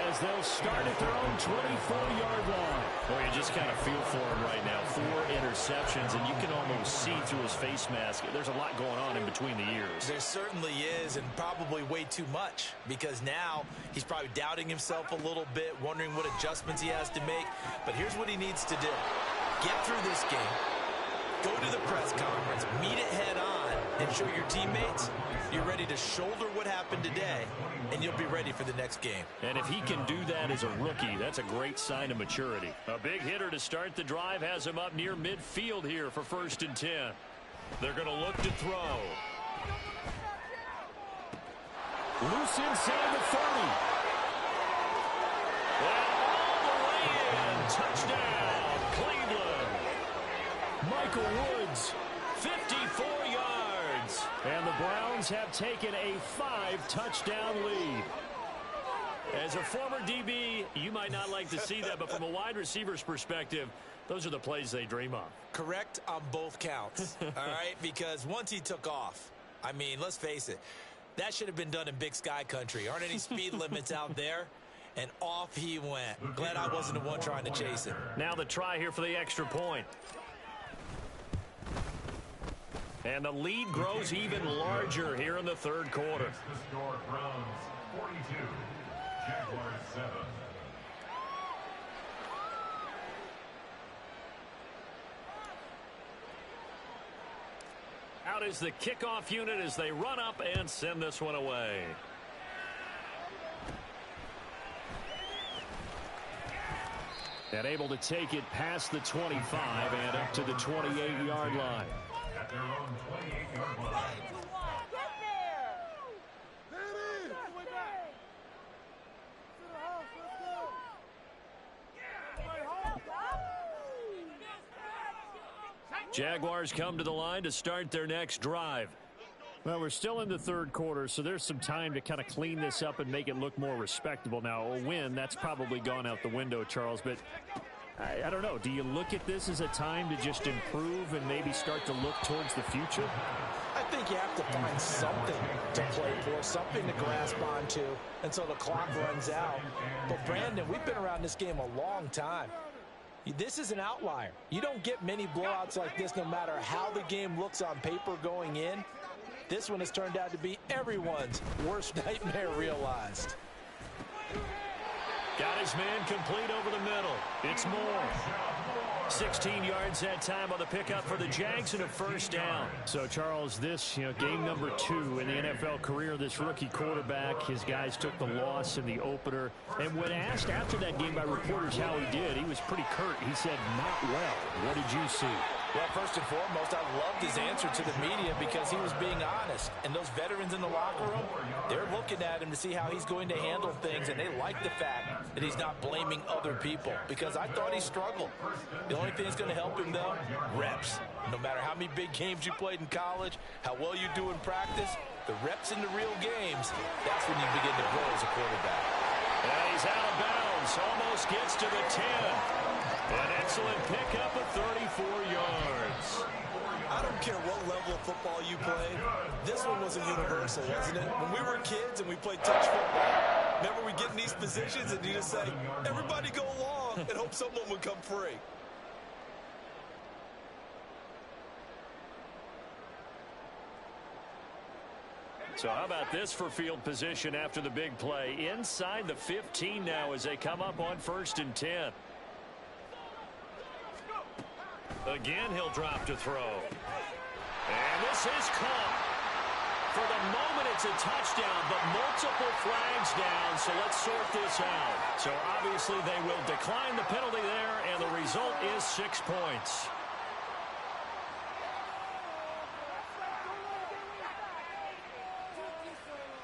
[SPEAKER 3] as they'll start at their own 24-yard line.
[SPEAKER 6] Well, you just kind of feel for him right now. 4 interceptions, and you can almost see through his face mask. There's a lot going on in between the ears.
[SPEAKER 4] There certainly is, and probably way too much, because now he's probably doubting himself a little bit, wondering what adjustments he has to make. But here's what he needs to do. Get through this game. Go to the press conference, meet it head on, and show your teammates you're ready to shoulder what happened today, and you'll be ready for the next game.
[SPEAKER 6] And if he can do that as a rookie, that's a great sign of maturity. A big hitter to start the drive has him up near midfield here for 1st and 10. They're going to look to throw.
[SPEAKER 3] Loose inside the 30.
[SPEAKER 6] And all the way in. Touchdown, Cleveland.
[SPEAKER 3] Michael Woods.
[SPEAKER 6] 54 yards.
[SPEAKER 3] And the Browns have taken a 5-touchdown lead.
[SPEAKER 6] As a former DB, you might not like to see that, but from a wide receiver's perspective, those are the plays they dream of.
[SPEAKER 4] Correct on both counts, all right? Because once he took off, I mean, let's face it, that should have been done in Big Sky country. Aren't any speed limits out there? And off he went. Glad I wasn't the one trying to chase him.
[SPEAKER 6] Now the try here for the extra point. And the lead grows even larger here in the 3rd quarter.
[SPEAKER 5] The score, Browns 42, Jaguars 7.
[SPEAKER 6] Out is the kickoff unit as they run up and send this one away.
[SPEAKER 3] And able to take it past the 25 and up to the 28-yard line.
[SPEAKER 5] At their own 28-yard line.
[SPEAKER 6] Jaguars come to the line to start their next drive.
[SPEAKER 3] Well, we're still in the 3rd quarter, so there's some time to kind of clean this up and make it look more respectable. Now, a win, that's probably gone out the window, Charles, but I don't know. Do you look at this as a time to just improve and maybe start to look towards the future?
[SPEAKER 4] I think you have to find something to play for, something to grasp onto until the clock runs out. But, Brandon, we've been around this game a long time. This is an outlier. You don't get many blowouts like this no matter how the game looks on paper going in. This one has turned out to be everyone's worst nightmare realized.
[SPEAKER 6] Got his man complete over the middle. It's Moore. 16 yards that time on the pickup for the Jags and a 1st down.
[SPEAKER 3] So, Charles, this, game number 2 in the NFL career, this rookie quarterback, his guys took the loss in the opener. And when asked after that game by reporters how he did, he was pretty curt. He said, not well. What did you see?
[SPEAKER 4] Well, first and foremost, I loved his answer to the media because he was being honest. And those veterans in the locker room, they're looking at him to see how he's going to handle things, and they like the fact that he's not blaming other people because I thought he struggled. The only thing that's going to help him, though, reps. No matter how many big games you played in college, how well you do in practice, the reps in the real games, that's when you begin to grow as a quarterback.
[SPEAKER 6] And he's out of bounds, almost gets to the 10. An excellent pickup of 34 yards.
[SPEAKER 7] I don't care what level of football you play. This one wasn't universal, wasn't it? When we were kids and we played touch football, remember we get in these positions and you just say, everybody go along and hope someone would come free.
[SPEAKER 6] So how about this for field position after the big play? Inside the 15 now as they come up on 1st and 10. Again, he'll drop to throw. And this is caught. For the moment, it's a touchdown, but multiple flags down, so let's sort this out. So obviously they will decline the penalty there, and the result is 6 points.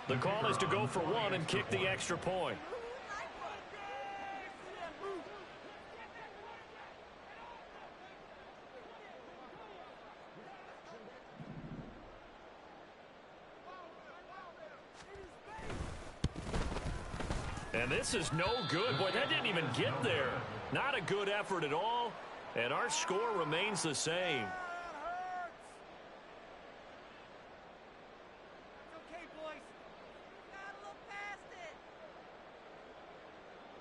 [SPEAKER 6] The call is to go for 1 and kick the extra point. And this is no good. Boy, that didn't even get there. Not a good effort at all. And our score remains the same.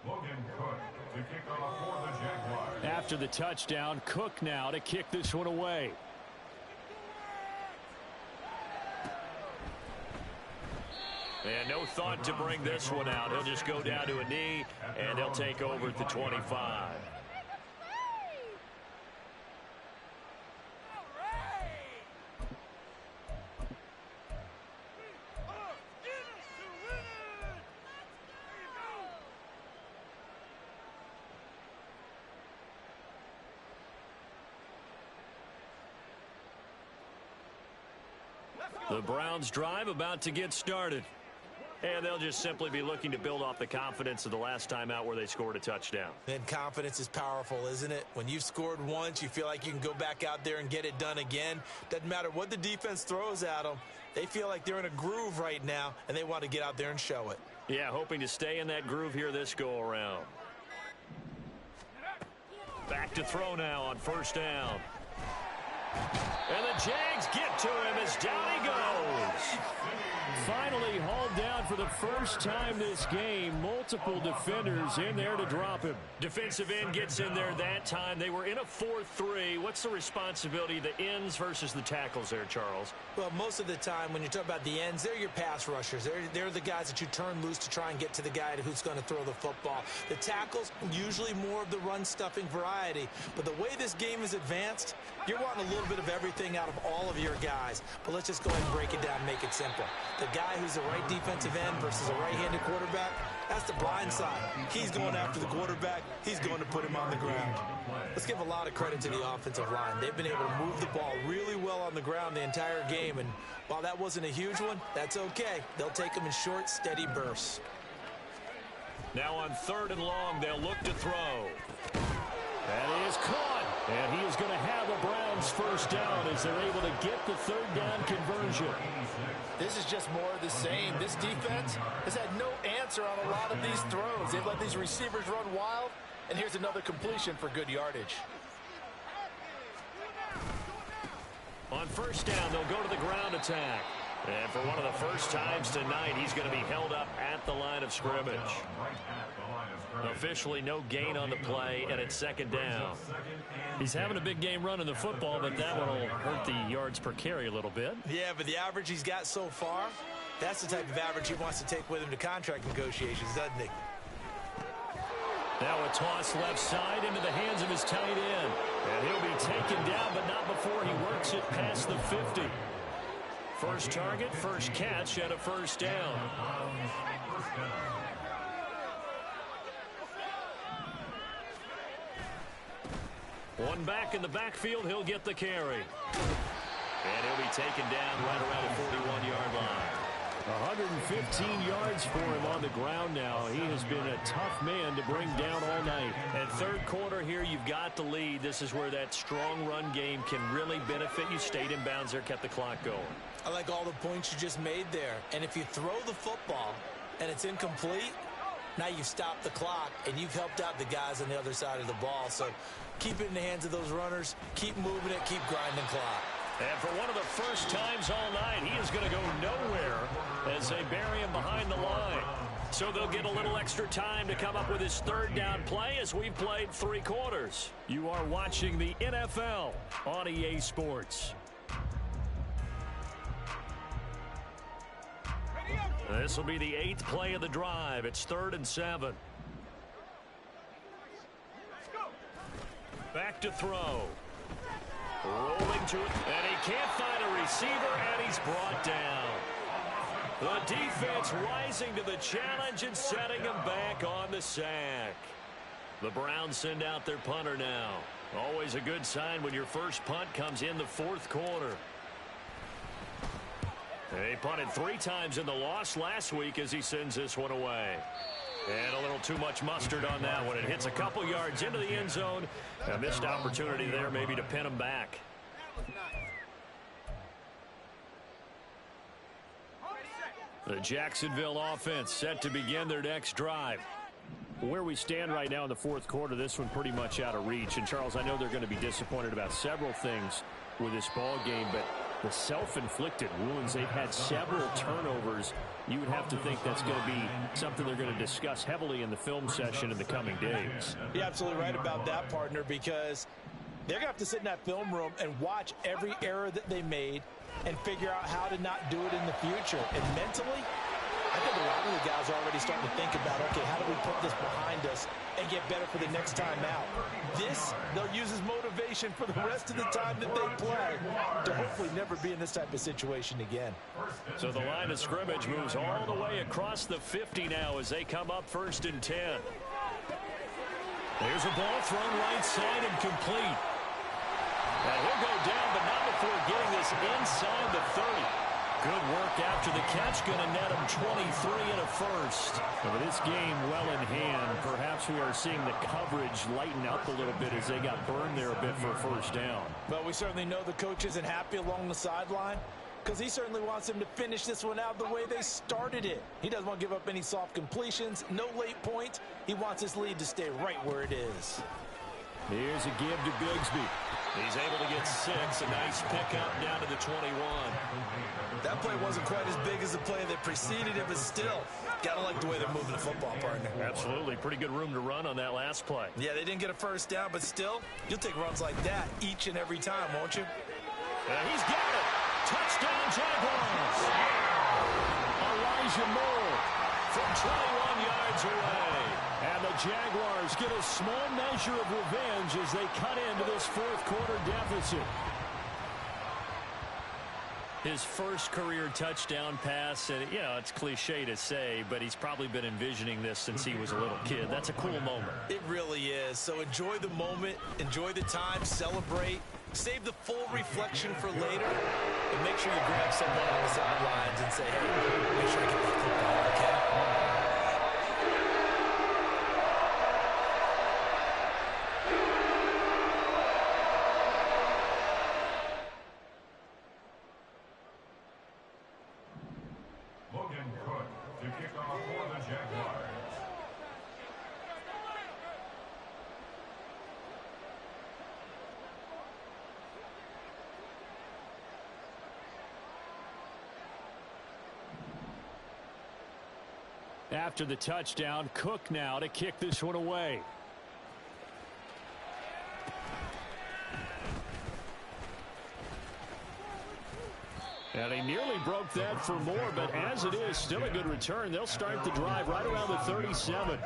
[SPEAKER 5] Logan Cook to kick off for the Jaguars.
[SPEAKER 3] after the touchdown. Cook now to kick this one away.
[SPEAKER 6] And no thought to bring this one out. He'll just go down to a knee, and they'll take over at the 25. The Browns drive about to get started. And they'll just simply be looking to build off the confidence of the last time out where they scored a touchdown.
[SPEAKER 4] And confidence is powerful, isn't it? When you've scored once, you feel like you can go back out there and get it done again. Doesn't matter what the defense throws at them. They feel like they're in a groove right now, and they want to get out there and show it.
[SPEAKER 6] Yeah, hoping to stay in that groove here this go-around. Back to throw now on first down. And the Jags get to him as down he goes.
[SPEAKER 3] Finally hauled down for the first time this game. Multiple defenders in there to drop him.
[SPEAKER 6] Defensive end gets in there that time. They were in a 4-3. What's the responsibility of the ends versus the tackles there, Charles?
[SPEAKER 4] Well, most of the time when you talk about the ends, they're your pass rushers. They're the guys that you turn loose to try and get to the guy who's going to throw the football. The tackles, usually more of the run-stuffing variety. But the way this game is advanced, you're wanting a little bit of everything out of all of your guys. But let's just go ahead and break it down and make it simple. The guy who's the right defensive end versus a right-handed quarterback, that's the blind side. He's going after the quarterback. He's going to put him on the ground. Let's give a lot of credit to the offensive line. They've been able to move the ball really well on the ground the entire game. And while that wasn't a huge one, that's okay. They'll take them in short, steady bursts.
[SPEAKER 6] Now on 3rd and long, they'll look to throw.
[SPEAKER 3] That is caught. And he is going to have a Browns first down as they're able to get the 3rd down conversion.
[SPEAKER 8] This is just more of the same. This defense has had no answer on a lot of these throws. They've let these receivers run wild, and here's another completion for good yardage.
[SPEAKER 6] On first down, they'll go to the ground attack. And for one of the first times tonight, he's going to be held up at the line of scrimmage. Officially no gain on the play, and it's 2nd down.
[SPEAKER 3] He's having a big game running the football, but that one will hurt the yards per carry a little bit.
[SPEAKER 4] Yeah, but the average he's got so far, that's the type of average he wants to take with him to contract negotiations, doesn't he?
[SPEAKER 3] Now a toss left side into the hands of his tight end. And he'll be taken down, but not before he works it past the 50.
[SPEAKER 6] First target, first catch, and a first down. One back in the backfield, he'll get the carry. And he'll be taken down right around the 41-yard line.
[SPEAKER 3] 115 yards for him on the ground now. He has been a tough man to bring down all night.
[SPEAKER 6] And 3rd quarter here, you've got the lead. This is where that strong run game can really benefit you. Stayed in bounds there, kept the clock going.
[SPEAKER 4] I like all the points you just made there. And if you throw the football and it's incomplete, now you've stopped the clock and you've helped out the guys on the other side of the ball. So keep it in the hands of those runners. Keep moving it. Keep grinding clock.
[SPEAKER 6] And for one of the first times all night, he is going to go nowhere as they bury him behind the line. So they'll get a little extra time to come up with his 3rd down play as we've played 3 quarters.
[SPEAKER 3] You are watching the NFL on EA Sports.
[SPEAKER 6] This will be the 8th play of the drive. It's 3rd and 7. Back to throw. Rolling to it, and he can't find a receiver, and he's brought down. The defense rising to the challenge and setting him back on the sack. The Browns send out their punter now. Always a good sign when your first punt comes in the 4th quarter. They punted 3 times in the loss last week as he sends this one away. And a little too much mustard on that one. It hits a couple yards into the end zone. A missed opportunity there maybe to pin him back.
[SPEAKER 3] The Jacksonville offense set to begin their next drive. Where we stand right now in the 4th quarter, this one pretty much out of reach. And, Charles, I know they're going to be disappointed about several things with this ball game, but the self-inflicted wounds, they've had several turnovers you would have to think that's going to be something they're going to discuss heavily in the film session in the coming days.
[SPEAKER 4] You're absolutely right about that, partner, because they're going to have to sit in that film room and watch every error that they made and figure out how to not do it in the future. And mentally, I think a lot of the guys are already starting to think about, okay, how do we put this behind us and get better for the next time out? This, they'll use as motivation for the rest of the time that they play to hopefully never be in this type of situation again.
[SPEAKER 3] So the line of scrimmage moves all the way across the 50 now as they come up 1st and 10. There's a ball thrown right side and complete. And he'll go down, but not before getting this inside the 30. Good work after the catch, going to net him 23 and a first. So with this game well in hand, perhaps we are seeing the coverage lighten up a little bit as they got burned there a bit for a first down.
[SPEAKER 4] But we certainly know the coach isn't happy along the sideline because he certainly wants them to finish this one out the way they started it. He doesn't want to give up any soft completions, no late points. He wants his lead to stay right where it is.
[SPEAKER 3] Here's a give to Bigsby. He's able to get 6. A nice pickup down to the 21.
[SPEAKER 7] That play wasn't quite as big as the play that preceded it, but still, gotta like the way they're moving the football, partner.
[SPEAKER 3] Absolutely. Pretty good room to run on that last play.
[SPEAKER 7] Yeah, they didn't get a first down, but still, you'll take runs like that each and every time, won't you?
[SPEAKER 3] He's got it. Touchdown, Jaguars. Elijah Moore from 21 yards away. And the Jaguars get a small measure of revenge as they cut into this 4th quarter deficit. His first career touchdown pass, and you know, it's cliche to say, but he's probably been envisioning this since he was a little kid. That's a cool moment.
[SPEAKER 7] It really is. So enjoy the moment, enjoy the time, celebrate, save the full reflection for later, and make sure you grab someone on the sidelines and say, hey, make sure I get that football, okay?
[SPEAKER 3] After the touchdown, Cook now to kick this one away. And he nearly broke that for more, but as it is, still a good return. They'll start the drive right around the 37.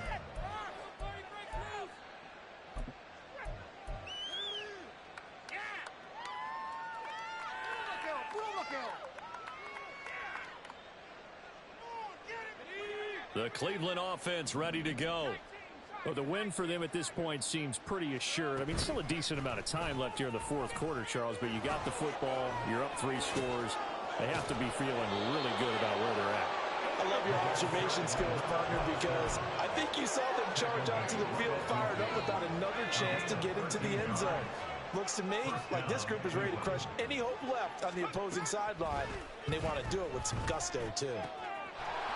[SPEAKER 3] The Cleveland offense ready to go. Well, the win for them at this point seems pretty assured. I mean, still a decent amount of time left here in the 4th quarter, Charles, but you got the football. You're up 3 scores. They have to be feeling really good about where they're at.
[SPEAKER 4] I love your observation skills, partner, because I think you saw them charge onto the field fired up without another chance to get into the end zone. Looks to me like this group is ready to crush any hope left on the opposing sideline, and they want to do it with some gusto, too.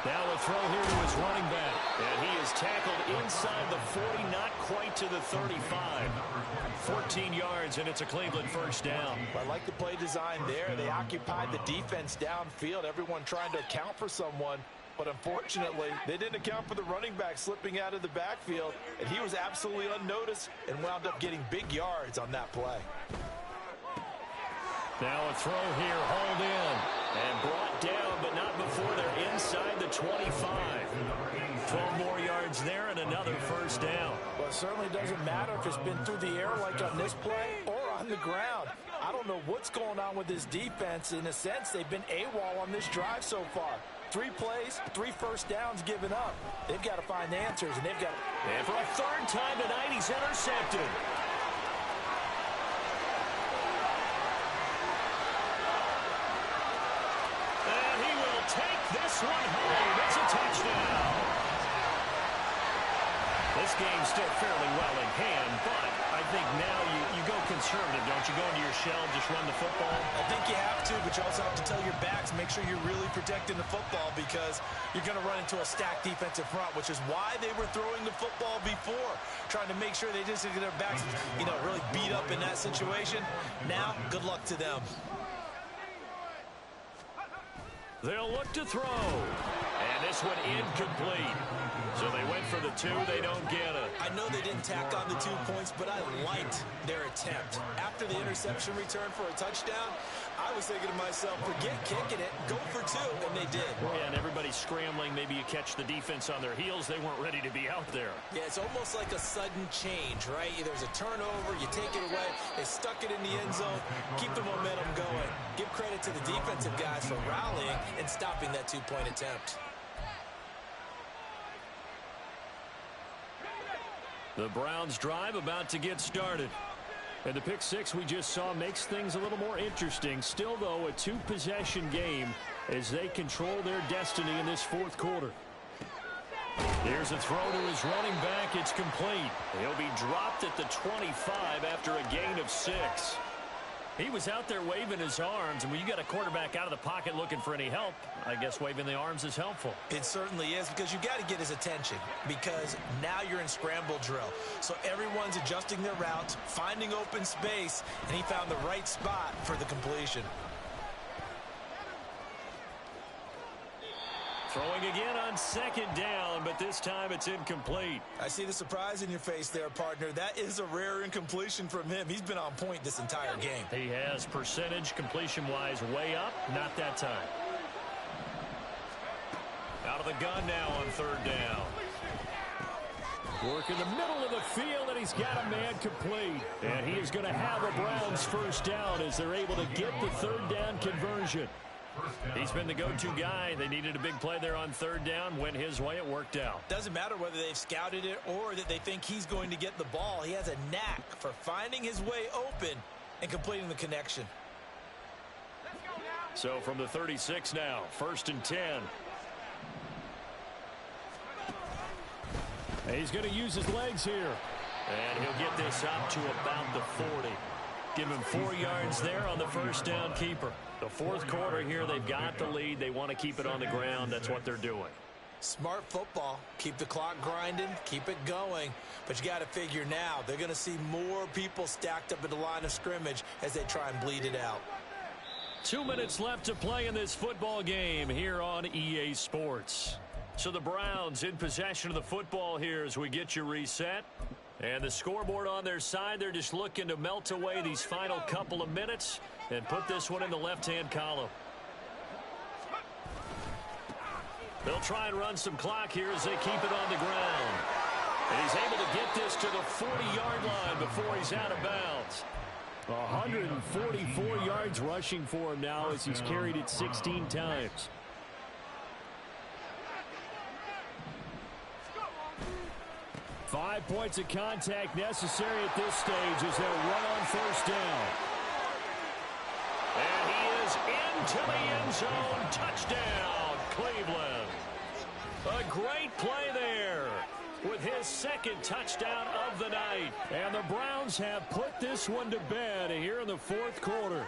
[SPEAKER 3] Now a throw here to his running back. And he is tackled inside the 40, not quite to the 35. 14 yards, and it's a Cleveland first down.
[SPEAKER 4] I like the play design there. They occupied the defense downfield, everyone trying to account for someone. But unfortunately, they didn't account for the running back slipping out of the backfield, and he was absolutely unnoticed and wound up getting big yards on that play.
[SPEAKER 3] Now a throw here, hauled in, and brought down, but not before they're inside the 25. 12 more yards there and another first down.
[SPEAKER 4] Well, it certainly doesn't matter if it's been through the air like on this play or on the ground. I don't know what's going on with this defense. In a sense, they've been AWOL on this drive so far. 3 plays, 3 first downs given up. They've got to find answers, and they've got to...
[SPEAKER 3] And for a 3rd time tonight, he's intercepted. And he will take this one home. It's a touchdown. This game's still fairly well in hand, but I think now you go conservative, don't you? Go into your shell, just run the football.
[SPEAKER 7] I think you have to, but you also have to tell your backs, make sure you're really protecting the football because you're going to run into a stacked defensive front, which is why they were throwing the football before, trying to make sure they just get their backs, really beat up in that situation. Now, good luck to them.
[SPEAKER 3] They'll look to throw.
[SPEAKER 6] this one incomplete. So they went for the 2. They don't get it.
[SPEAKER 4] I know they didn't tack on the 2 points, but I liked their attempt. After the interception return for a touchdown, I was thinking to myself, forget kicking it, go for 2, and they did.
[SPEAKER 6] Yeah, and everybody's scrambling. Maybe you catch the defense on their heels. They weren't ready to be out there.
[SPEAKER 4] Yeah, it's almost like a sudden change, right? There's a turnover, you take it away, they stuck it in the end zone, keep the momentum going. Give credit to the defensive guys for rallying and stopping that 2-point attempt.
[SPEAKER 3] The Browns drive about to get started. And the pick 6 we just saw makes things a little more interesting. Still, though, a 2-possession game as they control their destiny in this fourth quarter. Here's a throw to his running back. It's complete. He'll be dropped at the 25 after a gain of 6. He was out there waving his arms, and when you got a quarterback out of the pocket looking for any help, I guess waving the arms is helpful.
[SPEAKER 4] It certainly is, because you got to get his attention, because now you're in scramble drill. So everyone's adjusting their routes, finding open space, and he found the right spot for the completion.
[SPEAKER 3] Throwing again on second down, but this time it's incomplete.
[SPEAKER 4] I see the surprise in your face there, partner. That is a rare incompletion from him. He's been on point this entire game.
[SPEAKER 3] He has percentage completion-wise way up. Not that time. Out of the gun now on third down. Work in the middle of the field, and he's got a man complete. And he is going to have a Browns first down as they're able to get the third down conversion. He's been the go-to guy. They needed a big play there on third down. Went his way. It worked out.
[SPEAKER 4] Doesn't matter whether they've scouted it or that they think he's going to get the ball. He has a knack for finding his way open and completing the connection.
[SPEAKER 3] So from the 36 now, 1st and 10. He's going to use his legs here. And he'll get this up to about the 40. Give him 4 yards there on the first down keeper. The fourth quarter here, they've got the lead. They want to keep it on the ground. That's what they're doing.
[SPEAKER 4] Smart football. Keep the clock grinding. Keep it going. But you got to figure now, they're going to see more people stacked up at the line of scrimmage as they try and bleed it out.
[SPEAKER 3] 2 minutes left to play in this football game here on EA Sports. So the Browns in possession of the football here as we get you reset. And the scoreboard on their side, they're just looking to melt away these final couple of minutes and put this one in the left-hand column. They'll try and run some clock here as they keep it on the ground. And he's able to get this to the 40-yard line before he's out of bounds. 144 yards rushing for him now as he's carried it 16 times. Five points of contact necessary at this stage as they'll run on first down. And he is into the end zone. Touchdown, Cleveland. A great play there with his second touchdown of the night. And the Browns have put this one to bed here in the fourth quarter.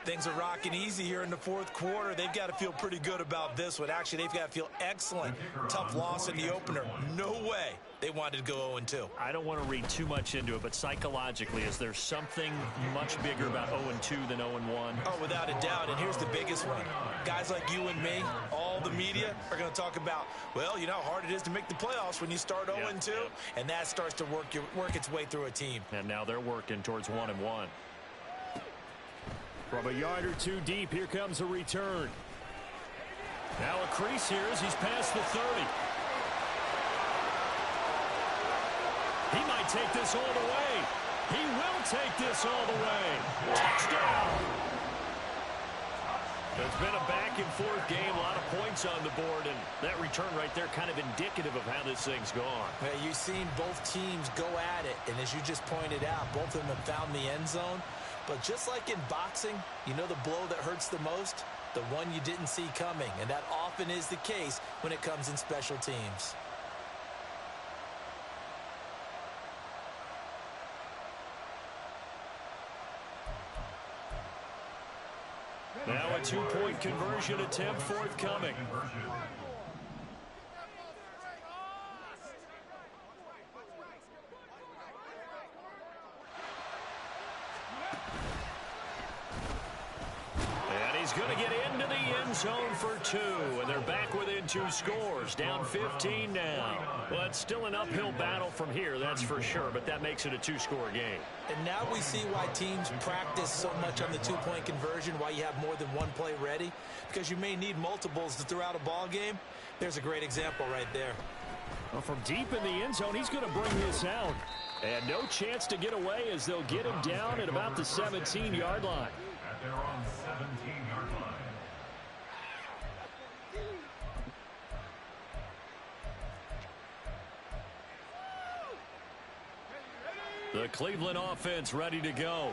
[SPEAKER 4] Things are rocking easy here in the fourth quarter. They've got to feel pretty good about this one. Actually, they've got to feel excellent. Tough loss in the opener. No way they wanted to go 0-2.
[SPEAKER 3] I don't want to read too much into it, but psychologically, is there something much bigger about 0-2 than 0-1?
[SPEAKER 4] Oh, without a doubt, and here's the biggest one. Guys like you and me, all the media, are going to talk about, well, you know how hard it is to make the playoffs when you start 0-2, and that starts to work its way through a team.
[SPEAKER 3] And now they're working towards 1-1. From a yard or two deep, here comes a return. Now a crease here as he's past the 30. He might take this all the way. He will take this all the way. Touchdown! It's been a back-and-forth game, a lot of points on the board, and that return right there kind of indicative of how this thing's gone.
[SPEAKER 4] You've seen both teams go at it, and as you just pointed out, both of them have found the end zone. But just like in boxing, you know the blow that hurts the most? The one you didn't see coming, and that often is the case when it comes in special teams.
[SPEAKER 3] Now a two-point conversion attempt forthcoming. going to get into the end zone for 2, and they're back within 2 scores, down 15 now. Well, it's still an uphill battle from here, that's for sure, but that makes it a 2-score game.
[SPEAKER 4] And now we see why teams practice so much on the 2-point conversion, why you have more than one play ready, because you may need multiples to throw out a ball game. There's a great example right there.
[SPEAKER 3] Well, from deep in the end zone, he's going to bring this out. And no chance to get away as they'll get him down at about the 17-yard line.
[SPEAKER 5] At their own 17-yard line.
[SPEAKER 3] The Cleveland offense ready to go.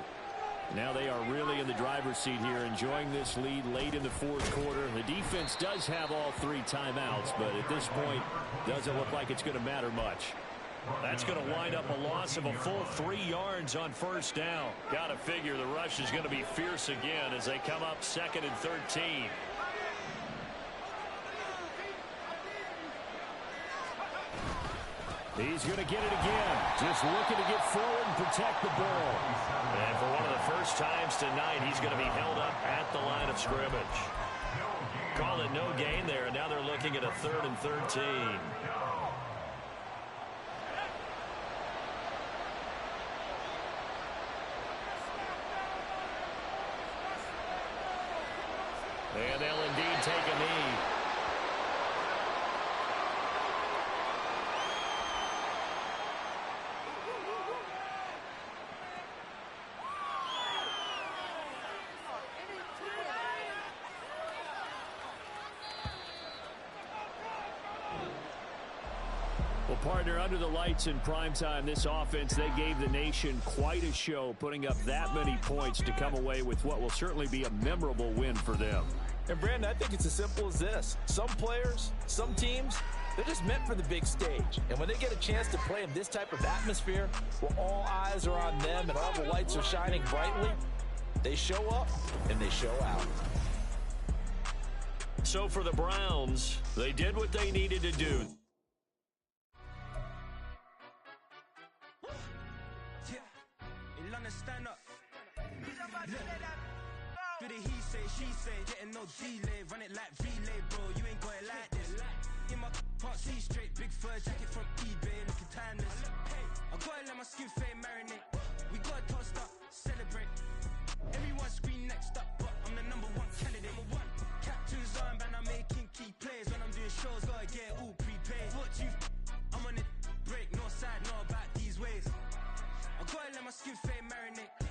[SPEAKER 3] Now they are really in the driver's seat here, enjoying this lead late in the 4th quarter. The defense does have all 3 timeouts, but at this point, doesn't look like it's going to matter much. That's going to wind up a loss of a full 3 yards on 1st down. Got to figure the rush is going to be fierce again as they come up 2nd and 13. He's going to get it again. Just looking to get forward and protect the ball. And for one of the first times tonight, he's going to be held up at the line of scrimmage. Call it no gain there, and now they're looking at a 3rd and 13. And they'll indeed take a knee. Well, partner, under the lights in primetime, this offense, they gave the nation quite a show, putting up that many points to come away with what will certainly be a memorable win for them.
[SPEAKER 4] And, Brandon, I think it's as simple as this. Some players, some teams, they're just meant for the big stage. And when they get a chance to play in this type of atmosphere, where all eyes are on them and all the lights are shining brightly, they show up and they show out.
[SPEAKER 3] So for the Browns, they did what they needed to do.
[SPEAKER 2] Stand up. Do the he say, she say, getting no delay, run it like relay, bro. You ain't got it like this. In my can't see straight, big fur jacket from eBay, looking timeless. I gotta let my skin fade marinate. We gotta toast up, celebrate. Everyone scream next up, but I'm the #1 candidate. Captain's armband, I'm making key plays. When I'm doing shows, gotta get all prepaid. What you? I'm on it, break, no side, no about these ways. I gotta let my skin fade marinate.